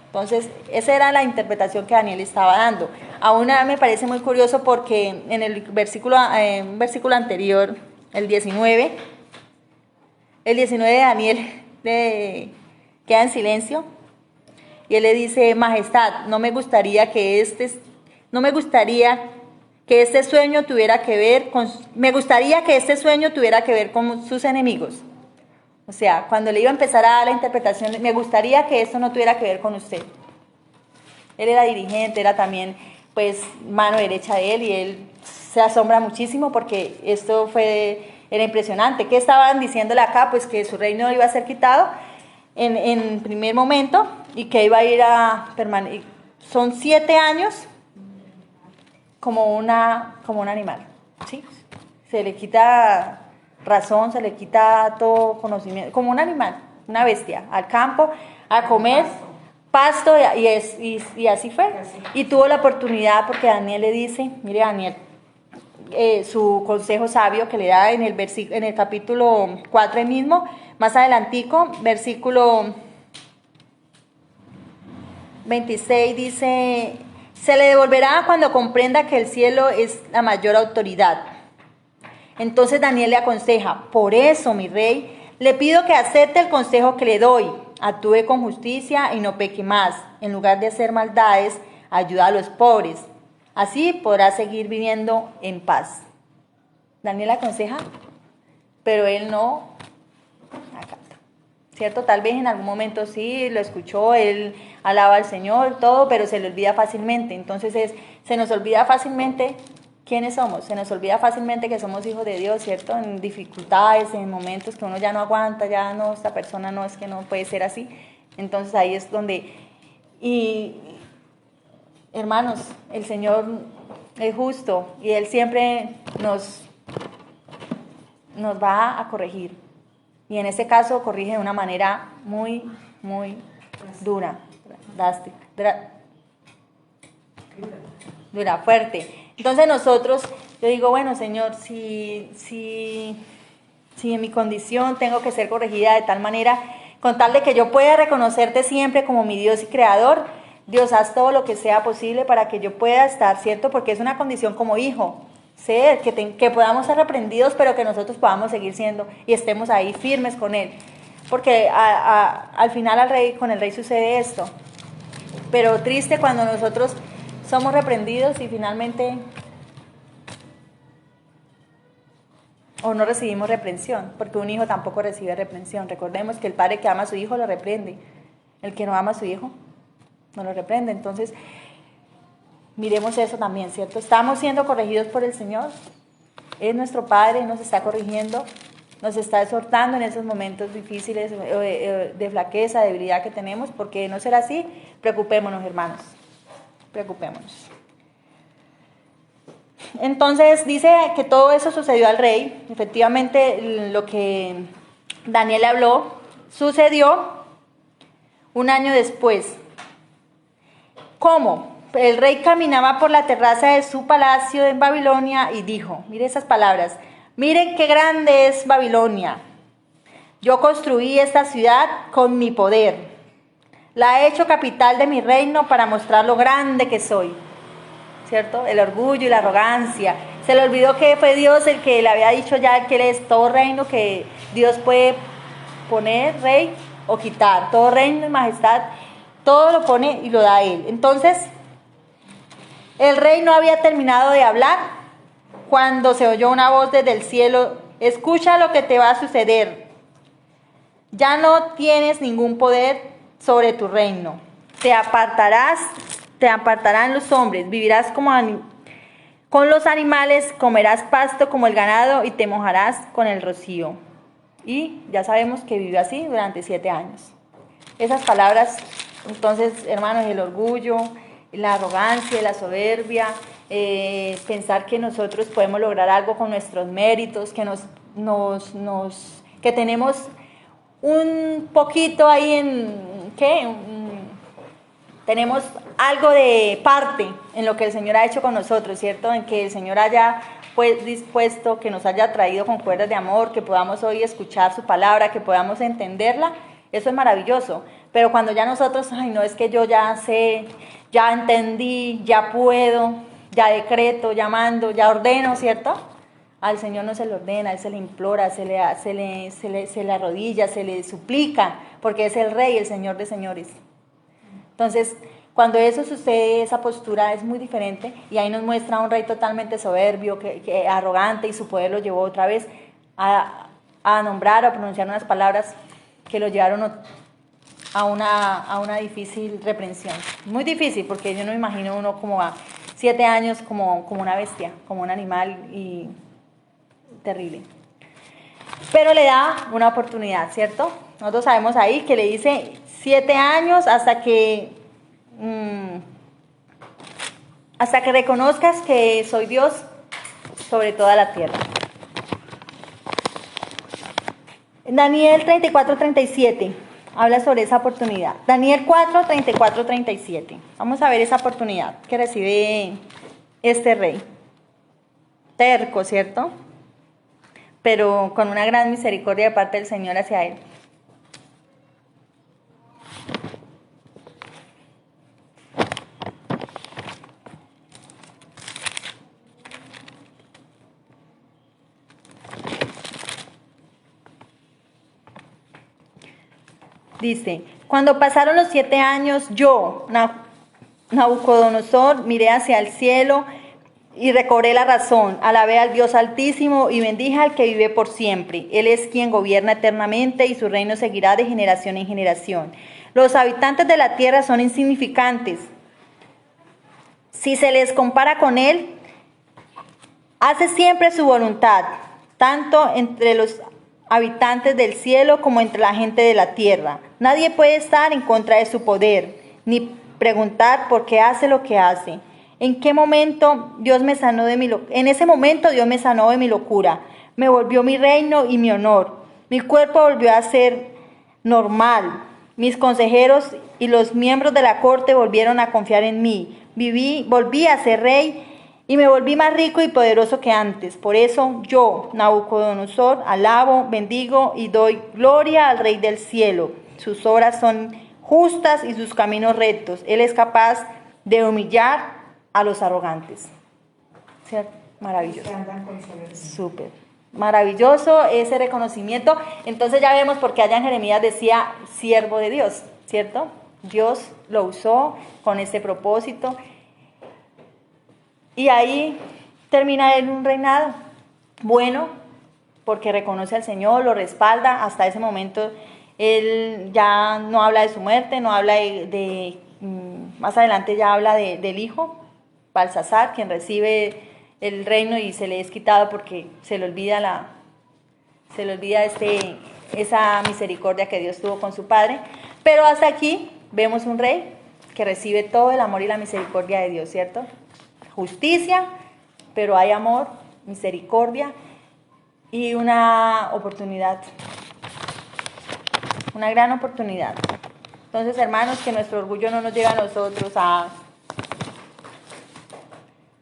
Entonces, esa era la interpretación que Daniel estaba dando. Aún me parece muy curioso porque en el versículo anterior, el 19 de Daniel queda en silencio y él le dice, Majestad, me gustaría que este sueño tuviera que ver con sus enemigos. O sea, cuando le iba a empezar a dar la interpretación, me gustaría que esto no tuviera que ver con usted. Él era dirigente, era también pues mano derecha de él y él se asombra muchísimo porque esto era impresionante. ¿Qué estaban diciéndole acá? Pues que su reino iba a ser quitado en primer momento y que iba a ir a permanecer. Son 7 años como un animal, ¿sí? Se le quita razón, se le quita todo conocimiento, como un animal, una bestia, al campo, a comer pasto y así fue. Y tuvo la oportunidad porque Daniel le dice, mire Daniel, su consejo sabio que le da en el capítulo 4 mismo, más adelantico, versículo 26 dice, se le devolverá cuando comprenda que el cielo es la mayor autoridad. Entonces Daniel le aconseja, por eso, mi rey, le pido que acepte el consejo que le doy, actúe con justicia y no peque más. En lugar de hacer maldades, ayuda a los pobres. Así podrás seguir viviendo en paz. Daniel aconseja, pero él no acata, ¿cierto? Tal vez en algún momento sí lo escuchó, él alaba al Señor, todo, pero se le olvida fácilmente. Entonces se nos olvida fácilmente quiénes somos, se nos olvida fácilmente que somos hijos de Dios, ¿cierto? En dificultades, en momentos que uno ya no aguanta, ya no, esta persona no, es que no puede ser así. Entonces ahí es donde, y hermanos, el Señor es justo y Él siempre nos va a corregir. Y en este caso corrige de una manera muy, muy dura, dura, fuerte. Entonces nosotros, yo digo, bueno, Señor, si en mi condición tengo que ser corregida de tal manera, con tal de que yo pueda reconocerte siempre como mi Dios y Creador, Dios, haz todo lo que sea posible para que yo pueda estar, ¿cierto? Porque es una condición como hijo, ser, que podamos ser reprendidos, pero que nosotros podamos seguir siendo y estemos ahí firmes con Él. Porque al final con el rey sucede esto. Pero triste cuando nosotros somos reprendidos y finalmente o no recibimos reprensión, porque un hijo tampoco recibe reprensión. Recordemos que el padre que ama a su hijo lo reprende, el que no ama a su hijo no lo reprende. Entonces, miremos eso también, ¿cierto? Estamos siendo corregidos por el Señor, es nuestro Padre, nos está corrigiendo, nos está exhortando en esos momentos difíciles de flaqueza, de debilidad que tenemos, porque de no ser así, preocupémonos, hermanos, preocupémonos. Entonces dice que todo eso sucedió al rey. Efectivamente, lo que Daniel habló sucedió un año después. ¿Cómo? El rey caminaba por la terraza de su palacio en Babilonia y dijo, mire esas palabras, miren qué grande es Babilonia. Yo construí esta ciudad con mi poder. La he hecho capital de mi reino para mostrar lo grande que soy. ¿Cierto? El orgullo y la arrogancia. Se le olvidó que fue Dios el que le había dicho ya que Él es todo reino, que Dios puede poner rey o quitar. Todo reino y majestad, todo lo pone y lo da a Él. Entonces, el rey no había terminado de hablar cuando se oyó una voz desde el cielo: escucha lo que te va a suceder. Ya no tienes ningún poder sobre tu reino. Te apartarán los hombres, vivirás con los animales, comerás pasto como el ganado y te mojarás con el rocío. Y ya sabemos que vivió así durante 7 años. Esas palabras, entonces, hermanos, el orgullo, la arrogancia, la soberbia, pensar que nosotros podemos lograr algo con nuestros méritos, que tenemos un poquito ahí tenemos algo de parte en lo que el Señor ha hecho con nosotros, ¿cierto? En que el Señor haya dispuesto, que nos haya traído con cuerdas de amor, que podamos hoy escuchar su palabra, que podamos entenderla. Eso es maravilloso. Pero cuando ya nosotros, ay no, es que yo ya sé, ya entendí, ya puedo, ya decreto, ya mando, ya ordeno, ¿cierto? Al Señor no se le ordena, Él se le implora, se le arrodilla, se le suplica, porque es el Rey, el Señor de señores. Entonces, cuando eso sucede, esa postura es muy diferente y ahí nos muestra a un rey totalmente soberbio, que arrogante, y su poder lo llevó otra vez a nombrar o a pronunciar unas palabras que lo llevaron a una difícil reprensión. Muy difícil, porque yo no me imagino uno como a 7 años como una bestia, como un animal, y terrible. Pero le da una oportunidad, ¿cierto? Nosotros sabemos ahí que le dice 7 años hasta que reconozcas que soy Dios sobre toda la tierra. Daniel 34:37 habla sobre esa oportunidad. Daniel 4:34-37. Vamos a ver esa oportunidad que recibe este rey. Terco, ¿cierto? Pero con una gran misericordia de parte del Señor hacia él. Dice, cuando pasaron los 7 años, yo, Nabucodonosor, miré hacia el cielo y recobré la razón. Alabé al Dios Altísimo y bendije al que vive por siempre. Él es quien gobierna eternamente y su reino seguirá de generación en generación. Los habitantes de la tierra son insignificantes. Si se les compara con Él, hace siempre su voluntad, tanto entre los habitantes del cielo como entre la gente de la tierra. Nadie puede estar en contra de su poder, ni preguntar por qué hace lo que hace. En ese momento Dios me sanó de mi locura. Me volvió mi reino y mi honor. Mi cuerpo volvió a ser normal. Mis consejeros y los miembros de la corte volvieron a confiar en mí. Volví a ser rey y me volví más rico y poderoso que antes. Por eso yo, Nabucodonosor, alabo, bendigo y doy gloria al Rey del cielo. Sus obras son justas y sus caminos rectos. Él es capaz de humillar a los arrogantes. ¿Cierto? Maravilloso. Súper. Maravilloso ese reconocimiento. Entonces ya vemos por qué allá en Jeremías decía siervo de Dios, ¿cierto? Dios lo usó con ese propósito. Y ahí termina él un reinado bueno, porque reconoce al Señor, lo respalda. Hasta ese momento él ya no habla de su muerte, no habla más adelante ya habla del hijo, Balsasar, quien recibe el reino y se le es quitado porque se le olvida esa misericordia que Dios tuvo con su padre. Pero hasta aquí vemos un rey que recibe todo el amor y la misericordia de Dios, ¿cierto? Justicia, pero hay amor, misericordia y una oportunidad, una gran oportunidad. Entonces, hermanos, que nuestro orgullo no nos lleve a nosotros a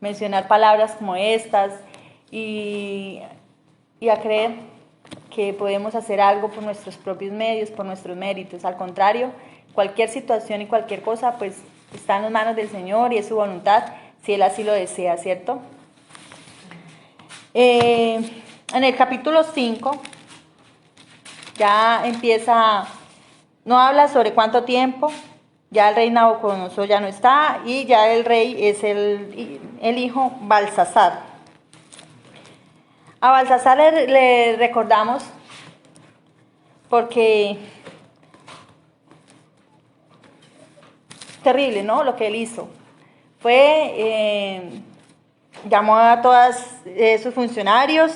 mencionar palabras como estas y a creer que podemos hacer algo por nuestros propios medios, por nuestros méritos. Al contrario, cualquier situación y cualquier cosa, pues está en las manos del Señor y es su voluntad, si Él así lo desea, ¿cierto? En el capítulo 5 ya empieza, no habla sobre cuánto tiempo, ya el rey Nabucodonosor ya no está y ya el rey es el hijo Balsasar. A Balsasar le recordamos porque terrible, ¿no? Lo que él hizo. Llamó a todos sus funcionarios,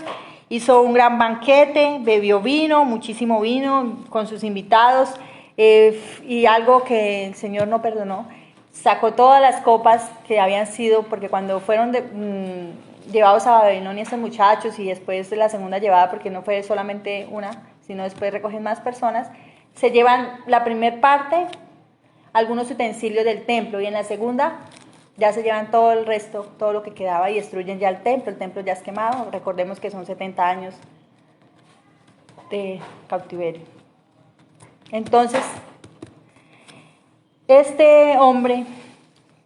hizo un gran banquete, bebió vino, muchísimo vino con sus invitados, y algo que el Señor no perdonó, sacó todas las copas que habían sido, porque cuando fueron llevados a Babilonia estos muchachos y después de la segunda llevada, porque no fue solamente una, sino después recogen más personas, se llevan la primera parte, algunos utensilios del templo, y en la segunda ya se llevan todo el resto, todo lo que quedaba, y destruyen ya el templo ya es quemado. Recordemos que son 70 años de cautiverio. Entonces, este hombre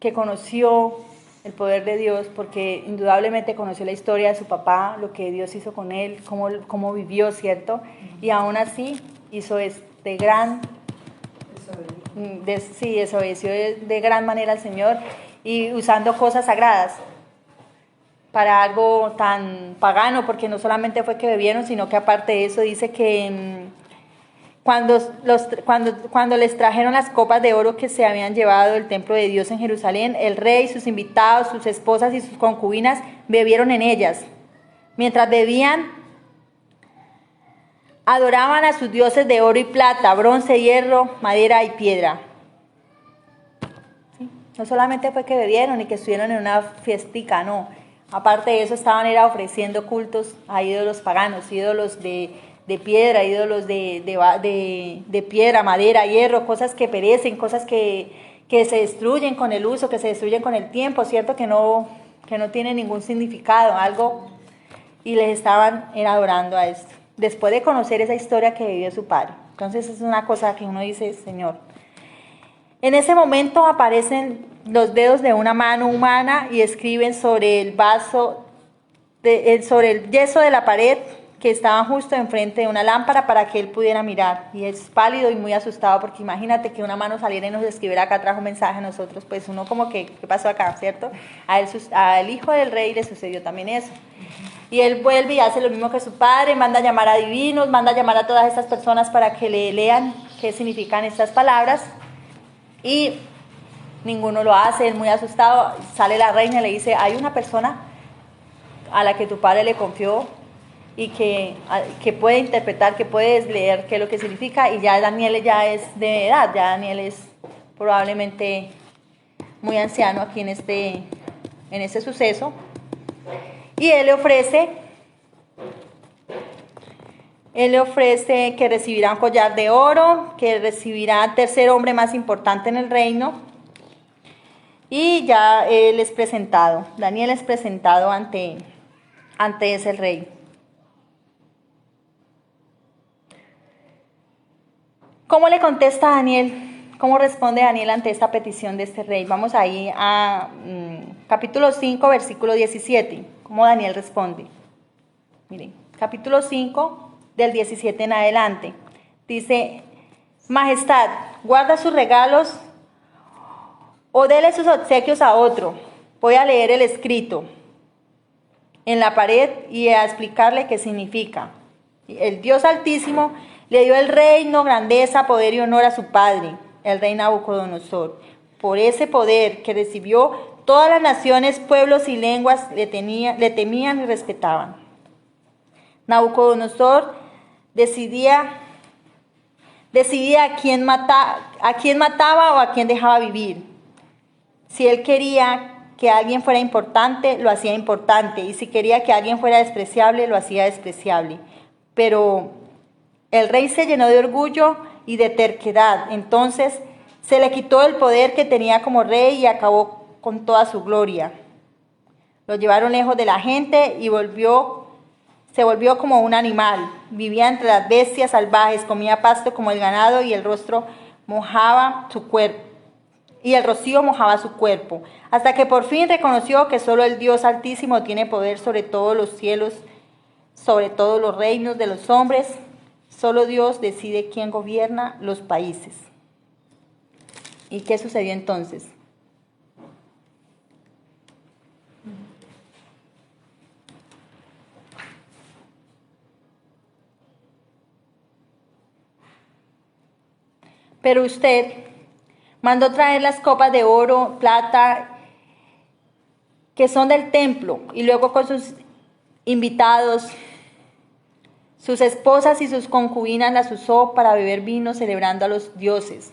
que conoció el poder de Dios, porque indudablemente conoció la historia de su papá, lo que Dios hizo con él, cómo vivió, ¿cierto? Y aún así hizo desobedeció de gran manera al Señor, y usando cosas sagradas para algo tan pagano, porque no solamente fue que bebieron, sino que aparte de eso dice que cuando les trajeron las copas de oro que se habían llevado del templo de Dios en Jerusalén, el rey, sus invitados, sus esposas y sus concubinas bebieron en ellas. Mientras bebían, adoraban a sus dioses de oro y plata, bronce, hierro, madera y piedra. ¿Sí? No solamente fue que bebieron y que estuvieron en una fiestica, no. Aparte de eso estaban ofreciendo cultos a ídolos paganos, ídolos de piedra, ídolos de piedra, madera, hierro, cosas que perecen, cosas que se destruyen con el uso, que se destruyen con el tiempo, ¿cierto? Que no tienen ningún significado, algo, y les estaban adorando a esto, después de conocer esa historia que vivió su padre. Entonces es una cosa que uno dice, Señor. En ese momento aparecen los dedos de una mano humana y escriben sobre el vaso, sobre el yeso de la pared, que estaban justo enfrente de una lámpara para que él pudiera mirar. Y es pálido y muy asustado porque imagínate que una mano saliera y nos escribiera acá, trajo un mensaje a nosotros, pues uno como que, ¿qué pasó acá? ¿Cierto? Al hijo del rey le sucedió también eso. Y él vuelve y hace lo mismo que su padre, manda a llamar a adivinos, manda a llamar a todas estas personas para que le lean qué significan estas palabras. Y ninguno lo hace, él muy asustado. Sale la reina y le dice, hay una persona a la que tu padre le confió y que puede interpretar, que puedes leer qué es lo que significa, y ya Daniel ya es de edad, ya Daniel es probablemente muy anciano aquí en este suceso, y él le ofrece que recibirá un collar de oro, que recibirá al tercer hombre más importante en el reino, y ya él es presentado, Daniel es presentado ante ese rey. ¿Cómo le contesta Daniel? ¿Cómo responde Daniel ante esta petición de este rey? Vamos ahí a capítulo 5, versículo 17. ¿Cómo Daniel responde? Miren, capítulo 5, del 17 en adelante. Dice, Majestad, guarda sus regalos o dele sus obsequios a otro. Voy a leer el escrito en la pared y a explicarle qué significa. El Dios Altísimo le dio el reino, grandeza, poder y honor a su padre, el rey Nabucodonosor. Por ese poder que recibió, todas las naciones, pueblos y lenguas le temían y respetaban. Nabucodonosor decidía a quién mataba o a quién dejaba vivir. Si él quería que alguien fuera importante, lo hacía importante, y si quería que alguien fuera despreciable, lo hacía despreciable. Pero el rey se llenó de orgullo y de terquedad, entonces se le quitó el poder que tenía como rey y acabó con toda su gloria. Lo llevaron lejos de la gente y se volvió como un animal. Vivía entre las bestias salvajes, comía pasto como el ganado y el rocío mojaba su cuerpo, hasta que por fin reconoció que solo el Dios Altísimo tiene poder sobre todos los cielos, sobre todos los reinos de los hombres. Solo Dios decide quién gobierna los países. ¿Y qué sucedió entonces? Pero usted mandó traer las copas de oro, plata, que son del templo, y luego con sus invitados, sus esposas y sus concubinas las usó para beber vino celebrando a los dioses.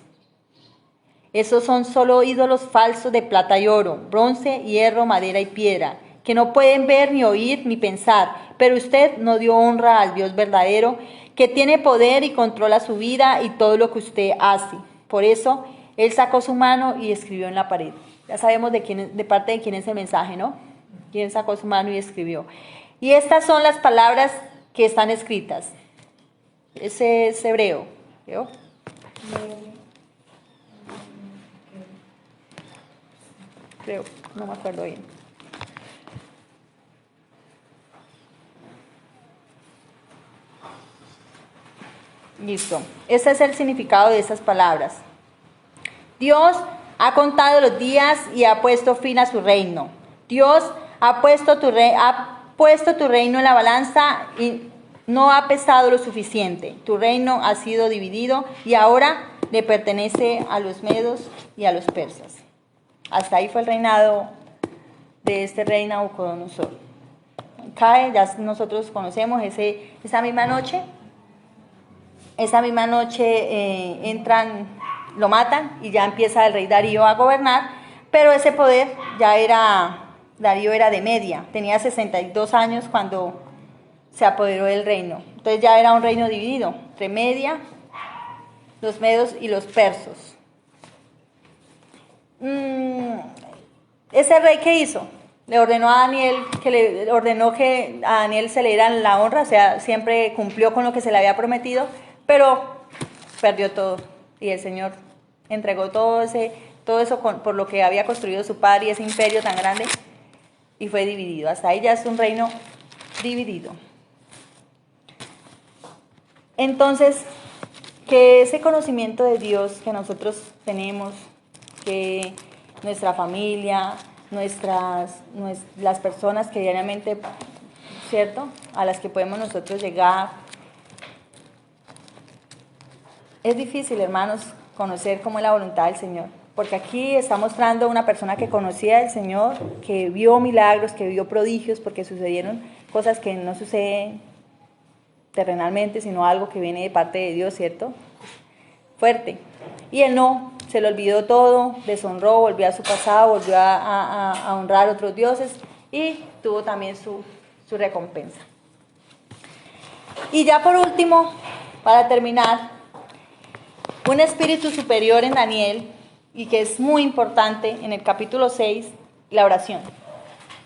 Esos son solo ídolos falsos de plata y oro, bronce, hierro, madera y piedra, que no pueden ver, ni oír, ni pensar. Pero usted no dio honra al Dios verdadero, que tiene poder y controla su vida y todo lo que usted hace. Por eso, él sacó su mano y escribió en la pared. Ya sabemos de parte de quién es el mensaje, ¿no? Quién sacó su mano y escribió. Y estas son las palabras que están escritas. Ese es hebreo. ¿Veo? Creo, no me acuerdo bien. Listo. Ese es el significado de esas palabras. Dios ha contado los días y ha puesto fin a su reino. Dios ha puesto tu reino en la balanza y no ha pesado lo suficiente. Tu reino ha sido dividido y ahora le pertenece a los medos y a los persas. Hasta ahí fue el reinado de este rey Nabucodonosor. Cae, ya nosotros conocemos esa misma noche. Esa misma noche entran, lo matan y ya empieza el rey Darío a gobernar, pero ese poder Darío era de Media, tenía 62 años cuando se apoderó del reino. Entonces ya era un reino dividido entre Media, los medos y los persos. Ese rey, ¿qué hizo? Le ordenó a Daniel que a Daniel se le diera la honra, o sea, siempre cumplió con lo que se le había prometido, pero perdió todo y el Señor entregó todo eso por lo que había construido su padre y ese imperio tan grande, y fue dividido. Hasta ahí ya es un reino dividido. Entonces, que ese conocimiento de Dios que nosotros tenemos, que nuestra familia, las personas que diariamente, ¿cierto?, a las que podemos nosotros llegar. Es difícil, hermanos, conocer cómo es la voluntad del Señor, porque aquí está mostrando una persona que conocía al Señor, que vio milagros, que vio prodigios, porque sucedieron cosas que no suceden terrenalmente, sino algo que viene de parte de Dios, ¿cierto? Fuerte. Y él no, se le olvidó todo, deshonró, volvió a su pasado, volvió a honrar a otros dioses y tuvo también su recompensa. Y ya por último, para terminar, un espíritu superior en Daniel, y que es muy importante en el capítulo 6, la oración.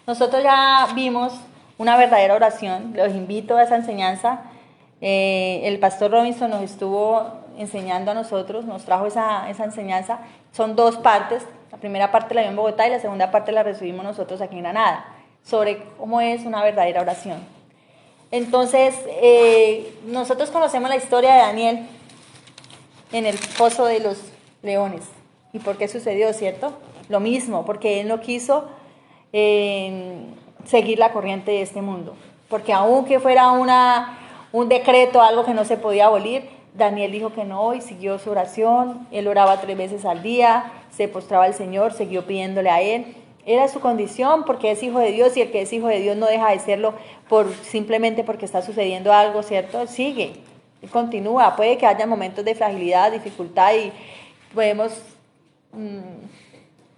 Nosotros ya vimos una verdadera oración, los invito a esa enseñanza. El pastor Robinson nos estuvo enseñando a nosotros, nos trajo esa enseñanza. Son 2 partes, la primera parte la vio en Bogotá y la segunda parte la recibimos nosotros aquí en Granada, sobre cómo es una verdadera oración. Entonces, nosotros conocemos la historia de Daniel en el foso de los leones. ¿Y por qué sucedió, cierto? Lo mismo, porque él no quiso seguir la corriente de este mundo. Porque aunque fuera un decreto, algo que no se podía abolir, Daniel dijo que no y siguió su oración. Él oraba 3 veces al día, se postraba al Señor, siguió pidiéndole a él. Era su condición porque es hijo de Dios, y el que es hijo de Dios no deja de serlo simplemente porque está sucediendo algo, ¿cierto? Sigue, continúa. Puede que haya momentos de fragilidad, dificultad, y podemos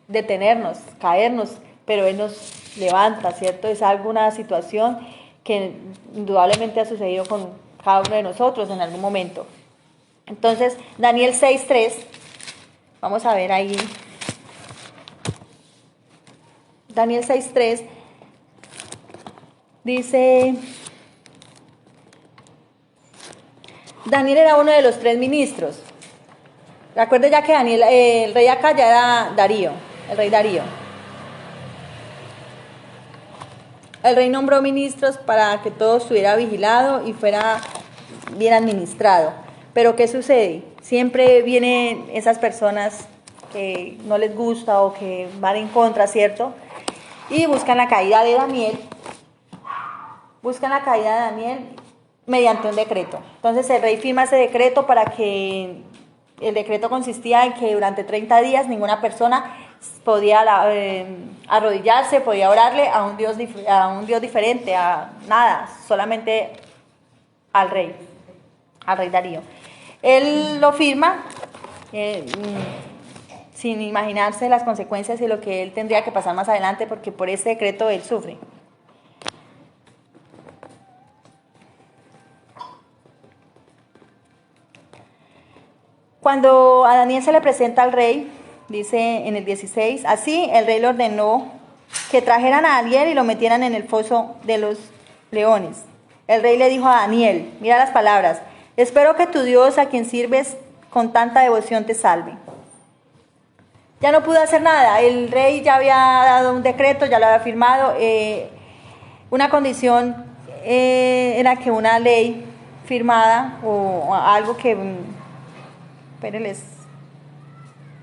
detenernos, caernos, pero Él nos levanta, ¿cierto? Es alguna situación que indudablemente ha sucedido con cada uno de nosotros en algún momento. Entonces, Daniel 6:3, vamos a ver ahí. Daniel 6:3 dice: Daniel era uno de los 3 ministros. Recuerden ya que Daniel, el rey acá ya era Darío, el rey Darío. El rey nombró ministros para que todo estuviera vigilado y fuera bien administrado. Pero ¿qué sucede? Siempre vienen esas personas que no les gusta o que van en contra, ¿cierto? Y buscan la caída de Daniel. Buscan la caída de Daniel mediante un decreto. Entonces el rey firma ese decreto para que... El decreto consistía en que durante 30 días ninguna persona podía arrodillarse, podía orarle a un Dios diferente, a nada, solamente al rey Darío. Él lo firma sin imaginarse las consecuencias y lo que él tendría que pasar más adelante, porque por ese decreto él sufre. Cuando a Daniel se le presenta al rey, dice en el 16, así el rey le ordenó que trajeran a Daniel y lo metieran en el foso de los leones. El rey le dijo a Daniel, mira las palabras: espero que tu Dios, a quien sirves con tanta devoción, te salve. Ya no pudo hacer nada, el rey ya había dado un decreto, ya lo había firmado. Una condición era que una ley firmada o algo que... Pero les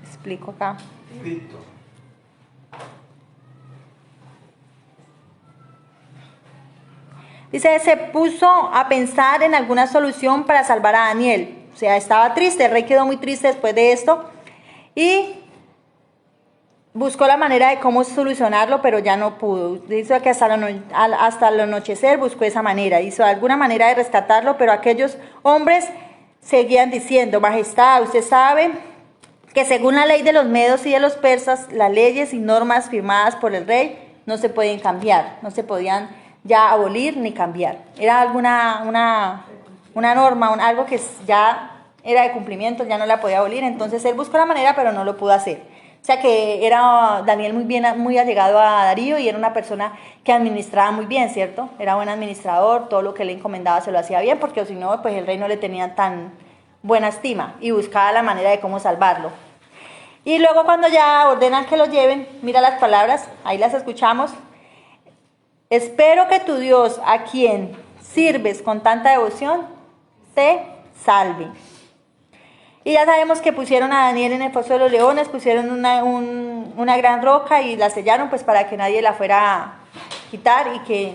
explico acá. Dice, se puso a pensar en alguna solución para salvar a Daniel. O sea, estaba triste, el rey quedó muy triste después de esto y buscó la manera de cómo solucionarlo, pero ya no pudo. Dice que hasta el anochecer buscó esa manera, hizo alguna manera de rescatarlo, pero aquellos hombres seguían diciendo, Majestad, usted sabe que según la ley de los medos y de los persas, las leyes y normas firmadas por el rey no se pueden cambiar, no se podían ya abolir ni cambiar. Era una norma, algo que ya era de cumplimiento, ya no la podía abolir. Entonces él buscó la manera, pero no lo pudo hacer. O sea que era Daniel muy allegado a Darío y era una persona que administraba muy bien, ¿cierto? Era buen administrador, todo lo que le encomendaba se lo hacía bien, porque si no, pues el rey no le tenía tan buena estima y buscaba la manera de cómo salvarlo. Y luego cuando ya ordenan que lo lleven, mira las palabras, ahí las escuchamos. Espero que tu Dios, a quien sirves con tanta devoción, te salve. Y ya sabemos que pusieron a Daniel en el foso de los leones, pusieron una gran roca y la sellaron pues para que nadie la fuera a quitar y que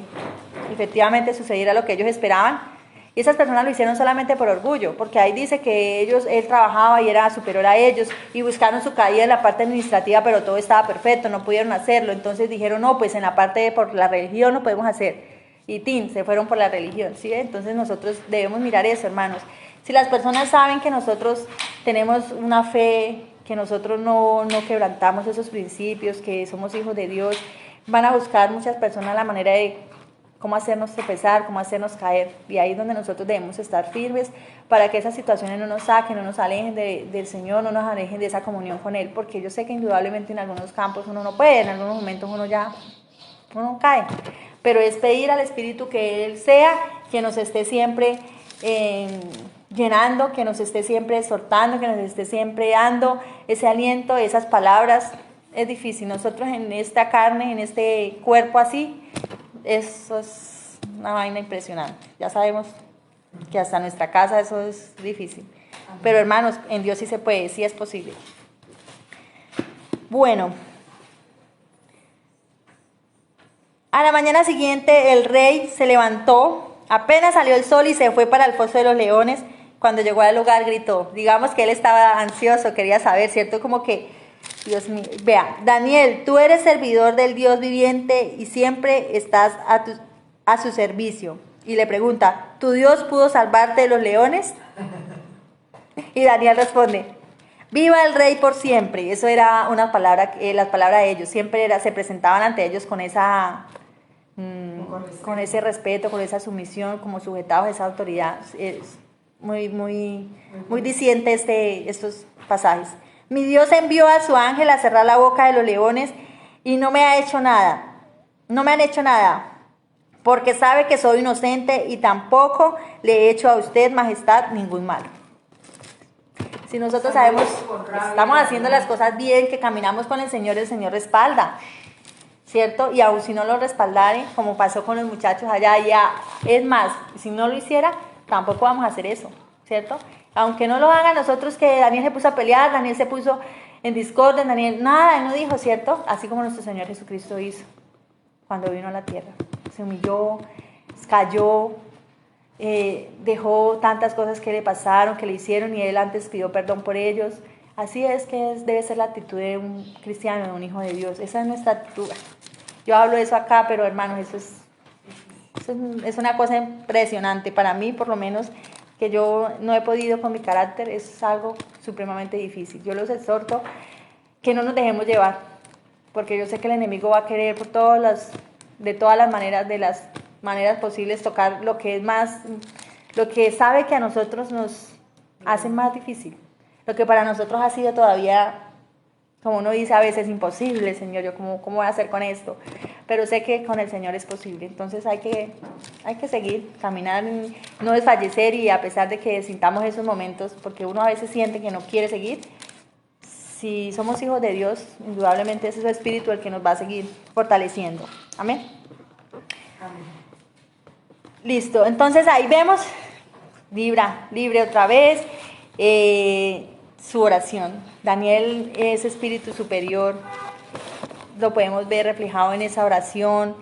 efectivamente sucediera lo que ellos esperaban. Y esas personas lo hicieron solamente por orgullo, porque ahí dice que él trabajaba y era superior a ellos y buscaron su caída en la parte administrativa, pero todo estaba perfecto, no pudieron hacerlo. Entonces dijeron, no, pues en la parte por la religión no podemos hacer. Y se fueron por la religión, ¿sí? Entonces nosotros debemos mirar eso, hermanos. Si las personas saben que nosotros tenemos una fe, que nosotros no quebrantamos esos principios, que somos hijos de Dios, van a buscar muchas personas la manera de cómo hacernos tropezar, cómo hacernos caer. Y ahí es donde nosotros debemos estar firmes para que esas situaciones no nos saquen, no nos alejen del Señor, no nos alejen de esa comunión con Él, porque yo sé que indudablemente en algunos campos uno no puede, en algunos momentos uno cae. Pero es pedir al Espíritu que Él sea quien nos esté siempre llenando, que nos esté siempre exhortando, que nos esté siempre dando ese aliento, esas palabras. Es difícil, nosotros en esta carne, en este cuerpo así, eso es una vaina impresionante. Ya sabemos que hasta nuestra casa eso es difícil. Pero hermanos, en Dios sí se puede, sí es posible. Bueno, a la mañana siguiente el rey se levantó, apenas salió el sol y se fue para el foso de los leones. Cuando llegó al lugar gritó, digamos que él estaba ansioso, quería saber, ¿cierto? Como que, Dios mío, vea, Daniel, tú eres servidor del Dios viviente y siempre estás a su servicio. Y le pregunta, ¿tu Dios pudo salvarte de los leones? Y Daniel responde, viva el rey por siempre. Eso era una palabra, las palabras de ellos, siempre se presentaban ante ellos con ese respeto, con esa sumisión, como sujetados a esa autoridad. Es muy diciente estos pasajes. Mi Dios envió a su ángel a cerrar la boca de los leones y no me han hecho nada, porque sabe que soy inocente y tampoco le he hecho a usted, majestad, ningún mal. Si nosotros sabemos, estamos haciendo las cosas bien, que caminamos con el Señor respalda, ¿cierto? Y aun si no lo respaldare, como pasó con los muchachos allá, ya es más, si no lo hiciera, tampoco vamos a hacer eso, ¿cierto? Aunque no lo hagan nosotros, que Daniel se puso a pelear, Daniel se puso en discordia, Daniel nada, él no dijo, ¿cierto? Así como nuestro Señor Jesucristo hizo cuando vino a la tierra. Se humilló, cayó, dejó tantas cosas que le pasaron, que le hicieron, y él antes pidió perdón por ellos. Así es que debe ser la actitud de un cristiano, de un hijo de Dios. Esa es nuestra actitud. Yo hablo de eso acá, pero hermanos, eso es una cosa impresionante. Para mí, por lo menos, que yo no he podido con mi carácter, es algo supremamente difícil. Yo los exhorto que no nos dejemos llevar, porque yo sé que el enemigo va a querer de todas las maneras, de las maneras posibles, tocar lo que sabe que a nosotros nos hace más difícil. Lo que para nosotros ha sido todavía, como uno dice a veces, imposible, Señor, yo cómo voy a hacer con esto. Pero sé que con el Señor es posible. Entonces hay que seguir, caminar, no desfallecer, y a pesar de que sintamos esos momentos, porque uno a veces siente que no quiere seguir, si somos hijos de Dios, indudablemente es ese espíritu el que nos va a seguir fortaleciendo. Amén. Amén. Listo, entonces ahí vemos, libre otra vez, su oración. Daniel es espíritu superior, lo podemos ver reflejado en esa oración,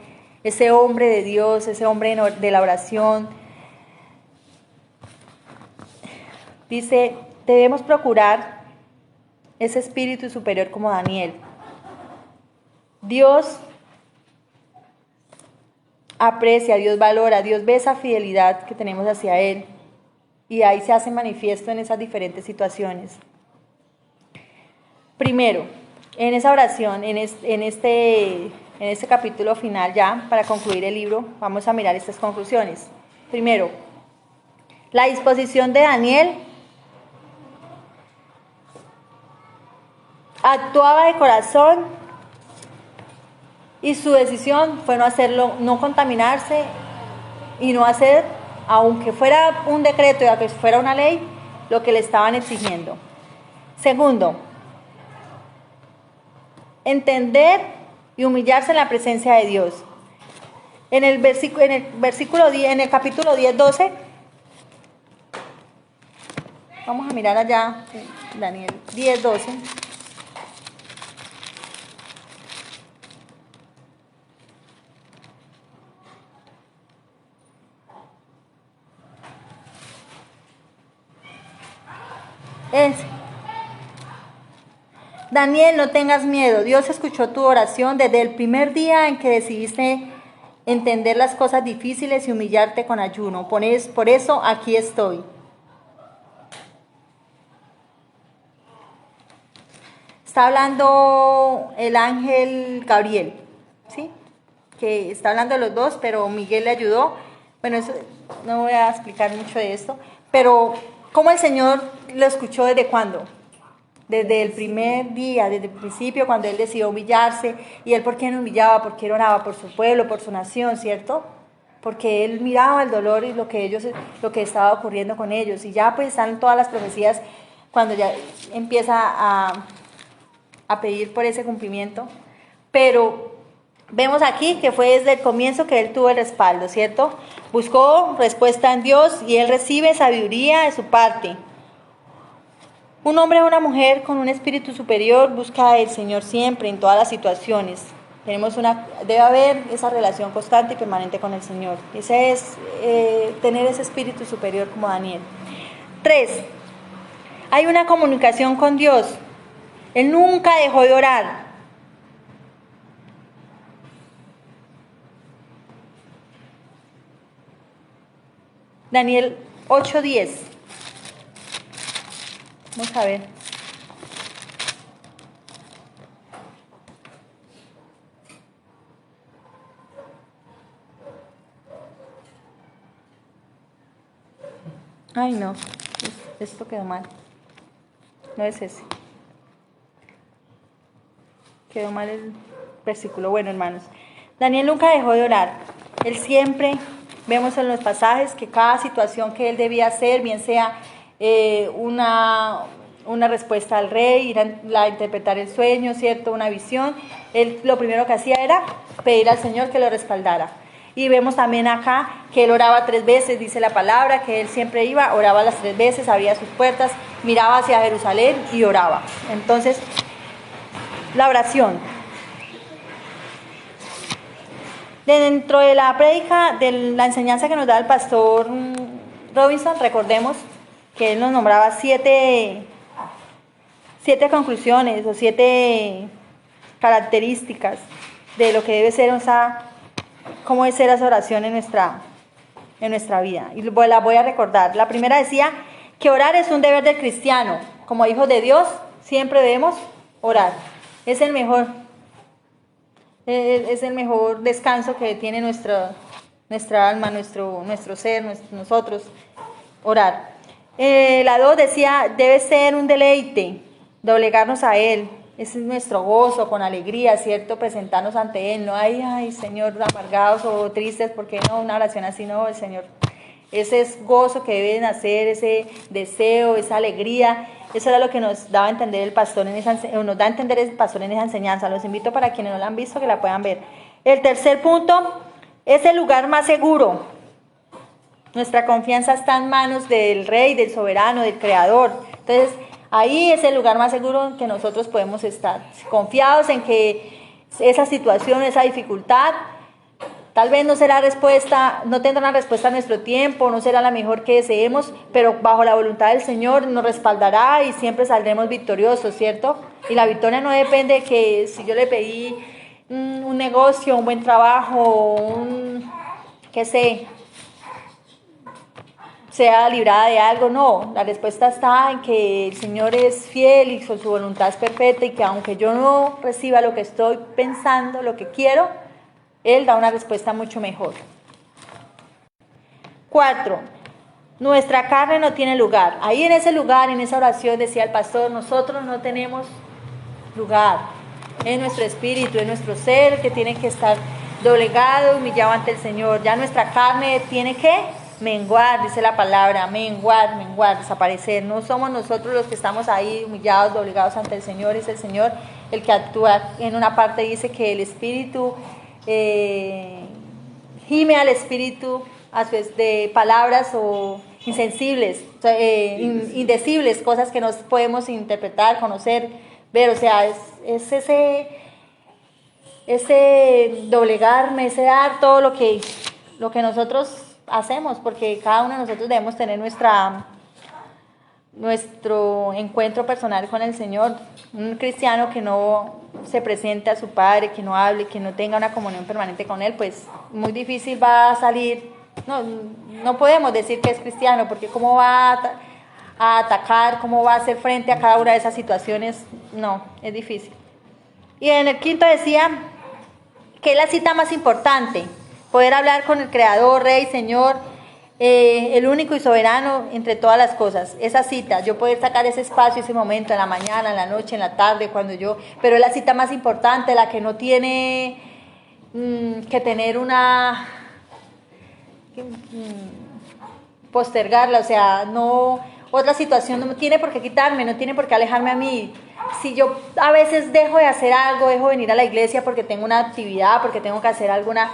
ese hombre de Dios, ese hombre de la oración. Dice, debemos procurar ese espíritu superior como Daniel. Dios aprecia, Dios valora, Dios ve esa fidelidad que tenemos hacia Él, y ahí se hace manifiesto en esas diferentes situaciones. Primero, en esa oración, en este capítulo final ya, para concluir el libro, vamos a mirar estas conclusiones. Primero, la disposición de Daniel actuaba de corazón, y su decisión fue no hacerlo, no contaminarse y no hacer, aunque fuera un decreto y aunque fuera una ley, lo que le estaban exigiendo. Segundo, entender y humillarse en la presencia de Dios. En el capítulo 10, 12, Vamos a mirar allá, Daniel 10, 12. Daniel, no tengas miedo. Dios escuchó tu oración desde el primer día en que decidiste entender las cosas difíciles y humillarte con ayuno. Por eso aquí estoy. Está hablando el ángel Gabriel, ¿sí? Que está hablando de los dos, pero Miguel le ayudó. Bueno, eso, no voy a explicar mucho de esto, pero ¿cómo el Señor lo escuchó desde cuándo? Desde el primer día, desde el principio, cuando él decidió humillarse. ¿Y él por qué no humillaba? Porque él oraba por su pueblo, por su nación, ¿cierto? Porque él miraba el dolor y lo que estaba ocurriendo con ellos. Y ya pues están todas las profecías cuando ya empieza a pedir por ese cumplimiento. Pero vemos aquí que fue desde el comienzo que él tuvo el respaldo, ¿cierto? Buscó respuesta en Dios y él recibe sabiduría de su parte. Un hombre o una mujer con un espíritu superior busca al Señor siempre, en todas las situaciones. Debe haber esa relación constante y permanente con el Señor. Ese es tener ese espíritu superior como Daniel. 3. Hay una comunicación con Dios. Él nunca dejó de orar. Daniel 8:10. Vamos a ver. Ay, no. Esto quedó mal. No es ese. Quedó mal el versículo. Bueno, hermanos. Daniel nunca dejó de orar. Él siempre, vemos en los pasajes que cada situación que él debía hacer, bien sea una respuesta al rey, ir a interpretar el sueño, ¿cierto? Una visión. Él lo primero que hacía era pedir al Señor que lo respaldara. Y vemos también acá que él oraba 3 veces, dice la palabra, que él siempre iba, oraba las 3 veces, abría sus puertas, miraba hacia Jerusalén y oraba. Entonces, la oración. Dentro de la prédica, de la enseñanza que nos da el pastor Robinson, recordemos que él nos nombraba 7 conclusiones o 7 características de lo que debe ser cómo debe ser esa oración en nuestra vida. Y la voy a recordar. La primera decía que orar es un deber del cristiano. Como hijos de Dios, siempre debemos orar. Es el mejor descanso que tiene nuestra alma, nuestro ser, nosotros, orar. La 2 decía, debe ser un deleite, doblegarnos a Él. Ese es nuestro gozo, con alegría, ¿cierto? Presentarnos ante Él. No hay, ay, Señor, amargados o tristes, porque no, una oración así, no, el Señor. Ese es gozo que debe nacer, ese deseo, esa alegría. Eso era lo que nos daba a entender el pastor nos da a entender el pastor en esa enseñanza. Los invito para quienes no la han visto que la puedan ver. El tercer punto es el lugar más seguro. Nuestra confianza está en manos del Rey, del Soberano, del Creador. Entonces, ahí es el lugar más seguro en que nosotros podemos estar, confiados en que esa situación, esa dificultad, tal vez no tendrá una respuesta a nuestro tiempo, no será la mejor que deseemos, pero bajo la voluntad del Señor nos respaldará y siempre saldremos victoriosos, ¿cierto? Y la victoria no depende de que si yo le pedí un negocio, un buen trabajo, sea librada de algo, no. La respuesta está en que el Señor es fiel y su voluntad es perfecta y que aunque yo no reciba lo que estoy pensando, lo que quiero, Él da una respuesta mucho mejor. 4. Nuestra carne no tiene lugar. Ahí en ese lugar, en esa oración, decía el pastor, nosotros no tenemos lugar. Es nuestro espíritu, es nuestro ser que tiene que estar doblegado, humillado ante el Señor. Ya nuestra carne tiene que menguar, dice la palabra, menguar, desaparecer. No somos nosotros los que estamos ahí humillados, doblegados ante el Señor, es el Señor el que actúa. En una parte dice que el espíritu gime al espíritu de palabras insensibles, indecibles, cosas que no podemos interpretar, conocer, ver, o sea, es ese doblegarme, ese dar todo lo que nosotros hacemos, porque cada uno de nosotros debemos tener nuestro encuentro personal con el Señor. Un cristiano que no se presente a su Padre, que no hable, que no tenga una comunión permanente con Él, pues muy difícil va a salir. No podemos decir que es cristiano, porque cómo va a atacar, cómo va a hacer frente a cada una de esas situaciones, no, es difícil. Y en el quinto decía que es la cita más importante, poder hablar con el Creador, Rey, Señor, el único y soberano entre todas las cosas. Esa cita, yo poder sacar ese espacio, ese momento, en la mañana, en la noche, en la tarde, pero es la cita más importante, la que no tiene que tener postergarla, o sea, no, otra situación no tiene por qué quitarme, no tiene por qué alejarme a mí. Si yo a veces dejo de hacer algo, dejo de venir a la iglesia porque tengo una actividad, porque tengo que hacer alguna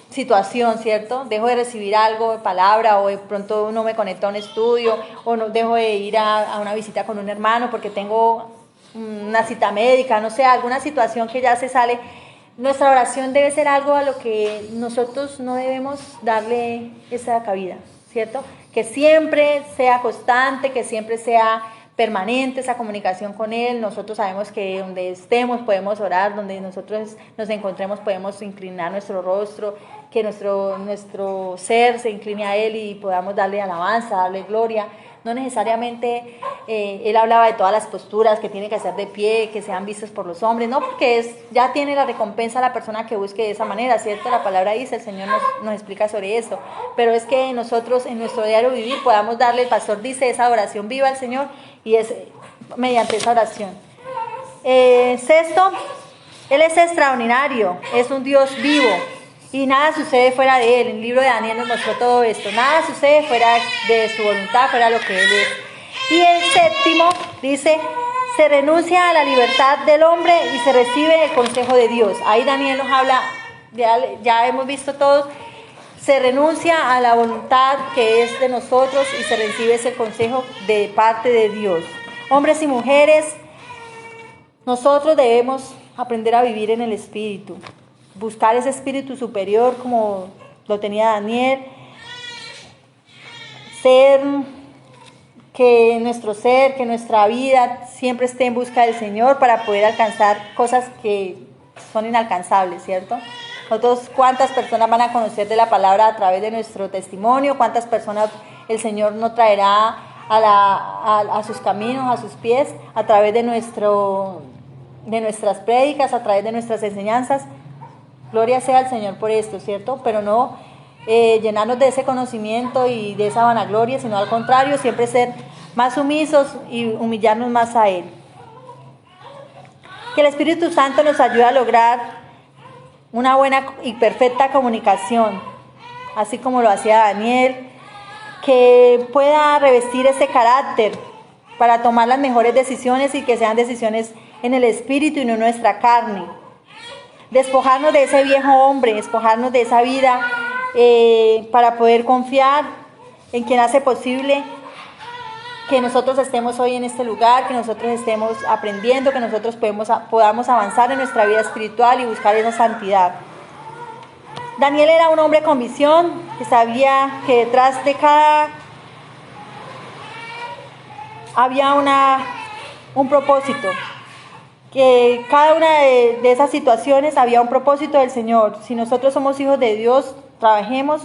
situación, ¿cierto? Dejo de recibir algo de palabra, o de pronto no me conecto a un estudio, o no dejo de ir a una visita con un hermano porque tengo una cita médica, no sé, alguna situación que ya se sale. Nuestra oración debe ser algo a lo que nosotros no debemos darle esa cabida, ¿cierto? Que siempre sea constante, que siempre sea permanente esa comunicación con Él. Nosotros sabemos que donde estemos podemos orar, donde nosotros nos encontremos podemos inclinar nuestro rostro, que nuestro ser se incline a Él y podamos darle alabanza, darle gloria. No necesariamente Él hablaba de todas las posturas que tiene que hacer de pie, que sean vistas por los hombres, no, porque ya tiene la recompensa la persona que busque de esa manera, ¿cierto? La palabra dice, el Señor nos explica sobre esto, pero es que nosotros en nuestro diario vivir podamos darle, el pastor dice, esa oración viva al Señor, y es mediante esa oración. Sexto, Él es extraordinario, es un Dios vivo, y nada sucede fuera de Él. El libro de Daniel nos mostró todo esto. Nada sucede fuera de su voluntad, fuera de lo que Él es. Y el séptimo dice, se renuncia a la libertad del hombre y se recibe el consejo de Dios. Ahí Daniel nos habla, ya hemos visto todos, se renuncia a la voluntad que es de nosotros y se recibe ese consejo de parte de Dios. Hombres y mujeres, nosotros debemos aprender a vivir en el Espíritu. Buscar ese espíritu superior como lo tenía Daniel, que nuestra vida siempre esté en busca del Señor para poder alcanzar cosas que son inalcanzables, ¿cierto? Nosotros, ¿cuántas personas van a conocer de la palabra a través de nuestro testimonio? ¿Cuántas personas el Señor nos traerá a sus caminos, a sus pies, a través de nuestras prédicas, a través de nuestras enseñanzas? Gloria sea al Señor por esto, ¿cierto? Pero no llenarnos de ese conocimiento y de esa vanagloria, sino al contrario, siempre ser más sumisos y humillarnos más a Él. Que el Espíritu Santo nos ayude a lograr una buena y perfecta comunicación, así como lo hacía Daniel, que pueda revestir ese carácter para tomar las mejores decisiones y que sean decisiones en el Espíritu y no en nuestra carne. Despojarnos de ese viejo hombre, despojarnos de esa vida para poder confiar en quien hace posible que nosotros estemos hoy en este lugar, que nosotros estemos aprendiendo, que nosotros podamos avanzar en nuestra vida espiritual y buscar esa santidad. Daniel era un hombre con visión, que sabía que detrás de cada había un propósito, que cada una de esas situaciones había un propósito del Señor. Si nosotros somos hijos de Dios, trabajemos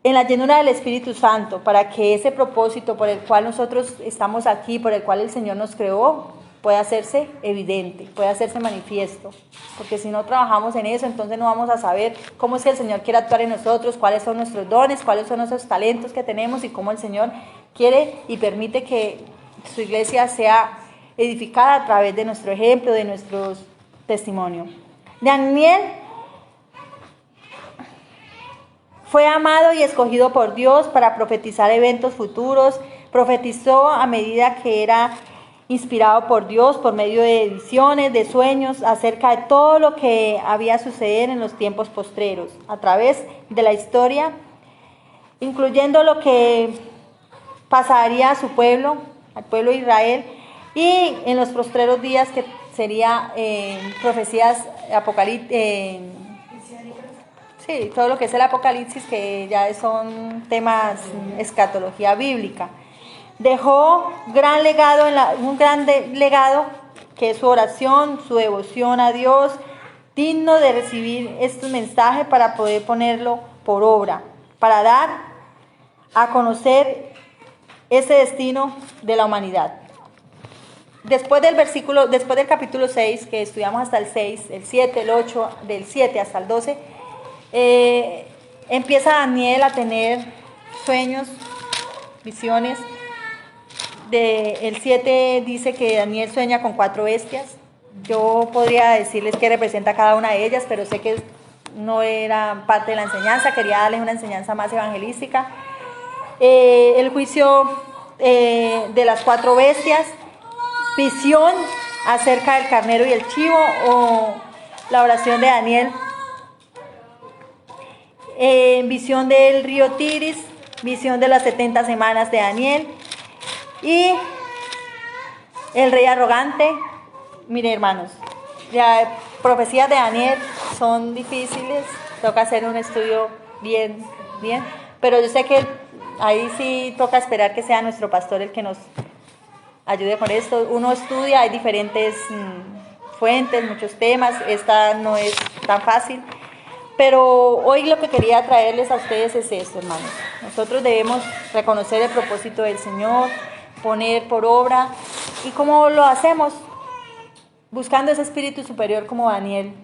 en la llenura del Espíritu Santo para que ese propósito por el cual nosotros estamos aquí, por el cual el Señor nos creó, pueda hacerse evidente, pueda hacerse manifiesto. Porque si no trabajamos en eso, entonces no vamos a saber cómo es que el Señor quiere actuar en nosotros, cuáles son nuestros dones, cuáles son nuestros talentos que tenemos y cómo el Señor quiere y permite que su iglesia sea edificada a través de nuestro ejemplo, de nuestro testimonio. Daniel fue amado y escogido por Dios para profetizar eventos futuros. Profetizó a medida que era inspirado por Dios por medio de visiones, de sueños, acerca de todo lo que había suceder en los tiempos postreros. A través de la historia, incluyendo lo que pasaría a su pueblo, al pueblo de Israel, y en los postreros días, que sería profecías apocalípticas. Sí, todo lo que es el Apocalipsis, que ya son temas escatología bíblica. Dejó un gran legado, que es su oración, su devoción a Dios, digno de recibir estos mensajes para poder ponerlo por obra, para dar a conocer ese destino de la humanidad. Después del capítulo 6, que estudiamos hasta el 6, el 7, el 8, del 7 hasta el 12, empieza Daniel a tener sueños, visiones. El 7 dice que Daniel sueña con 4 bestias. Yo podría decirles qué representa cada una de ellas, pero sé que no era parte de la enseñanza, quería darles una enseñanza más evangelística. El juicio de las 4 bestias, visión acerca del carnero y el chivo, o la oración de Daniel, visión del río Tigris, visión de las 70 semanas de Daniel, y el rey arrogante. Mire, hermanos, las profecías de Daniel son difíciles, toca hacer un estudio bien, pero yo sé que ahí sí toca esperar que sea nuestro pastor el que nos ayude con esto. Uno estudia, hay diferentes fuentes, muchos temas, esta no es tan fácil, pero hoy lo que quería traerles a ustedes es esto, hermanos. Nosotros debemos reconocer el propósito del Señor, poner por obra, y cómo lo hacemos, buscando ese espíritu superior como Daniel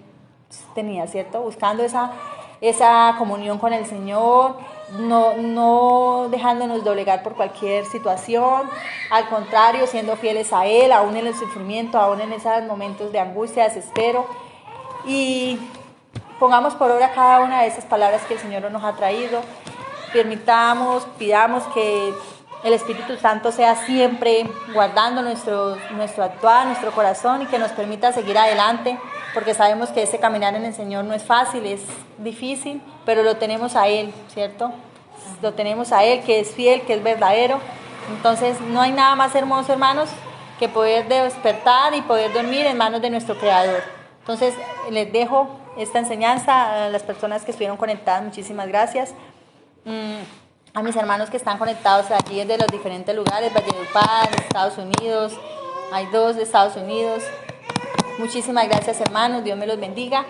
tenía, ¿cierto? Buscando esa comunión con el Señor, no dejándonos doblegar por cualquier situación, al contrario, siendo fieles a Él, aún en el sufrimiento, aún en esos momentos de angustia, desespero, y pongamos por obra cada una de esas palabras que el Señor nos ha traído. Pidamos que el Espíritu Santo sea siempre guardando nuestro actuar, nuestro corazón, y que nos permita seguir adelante, porque sabemos que ese caminar en el Señor no es fácil, es difícil, pero lo tenemos a Él, ¿cierto? Lo tenemos a Él, que es fiel, que es verdadero. Entonces no hay nada más hermoso, hermanos, que poder despertar y poder dormir en manos de nuestro Creador. Entonces les dejo esta enseñanza a las personas que estuvieron conectadas. Muchísimas gracias. A mis hermanos que están conectados aquí desde los diferentes lugares, Valledupar, Estados Unidos, hay 2 de Estados Unidos. Muchísimas gracias, hermanos, Dios me los bendiga,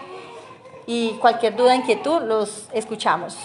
y cualquier duda, inquietud, los escuchamos.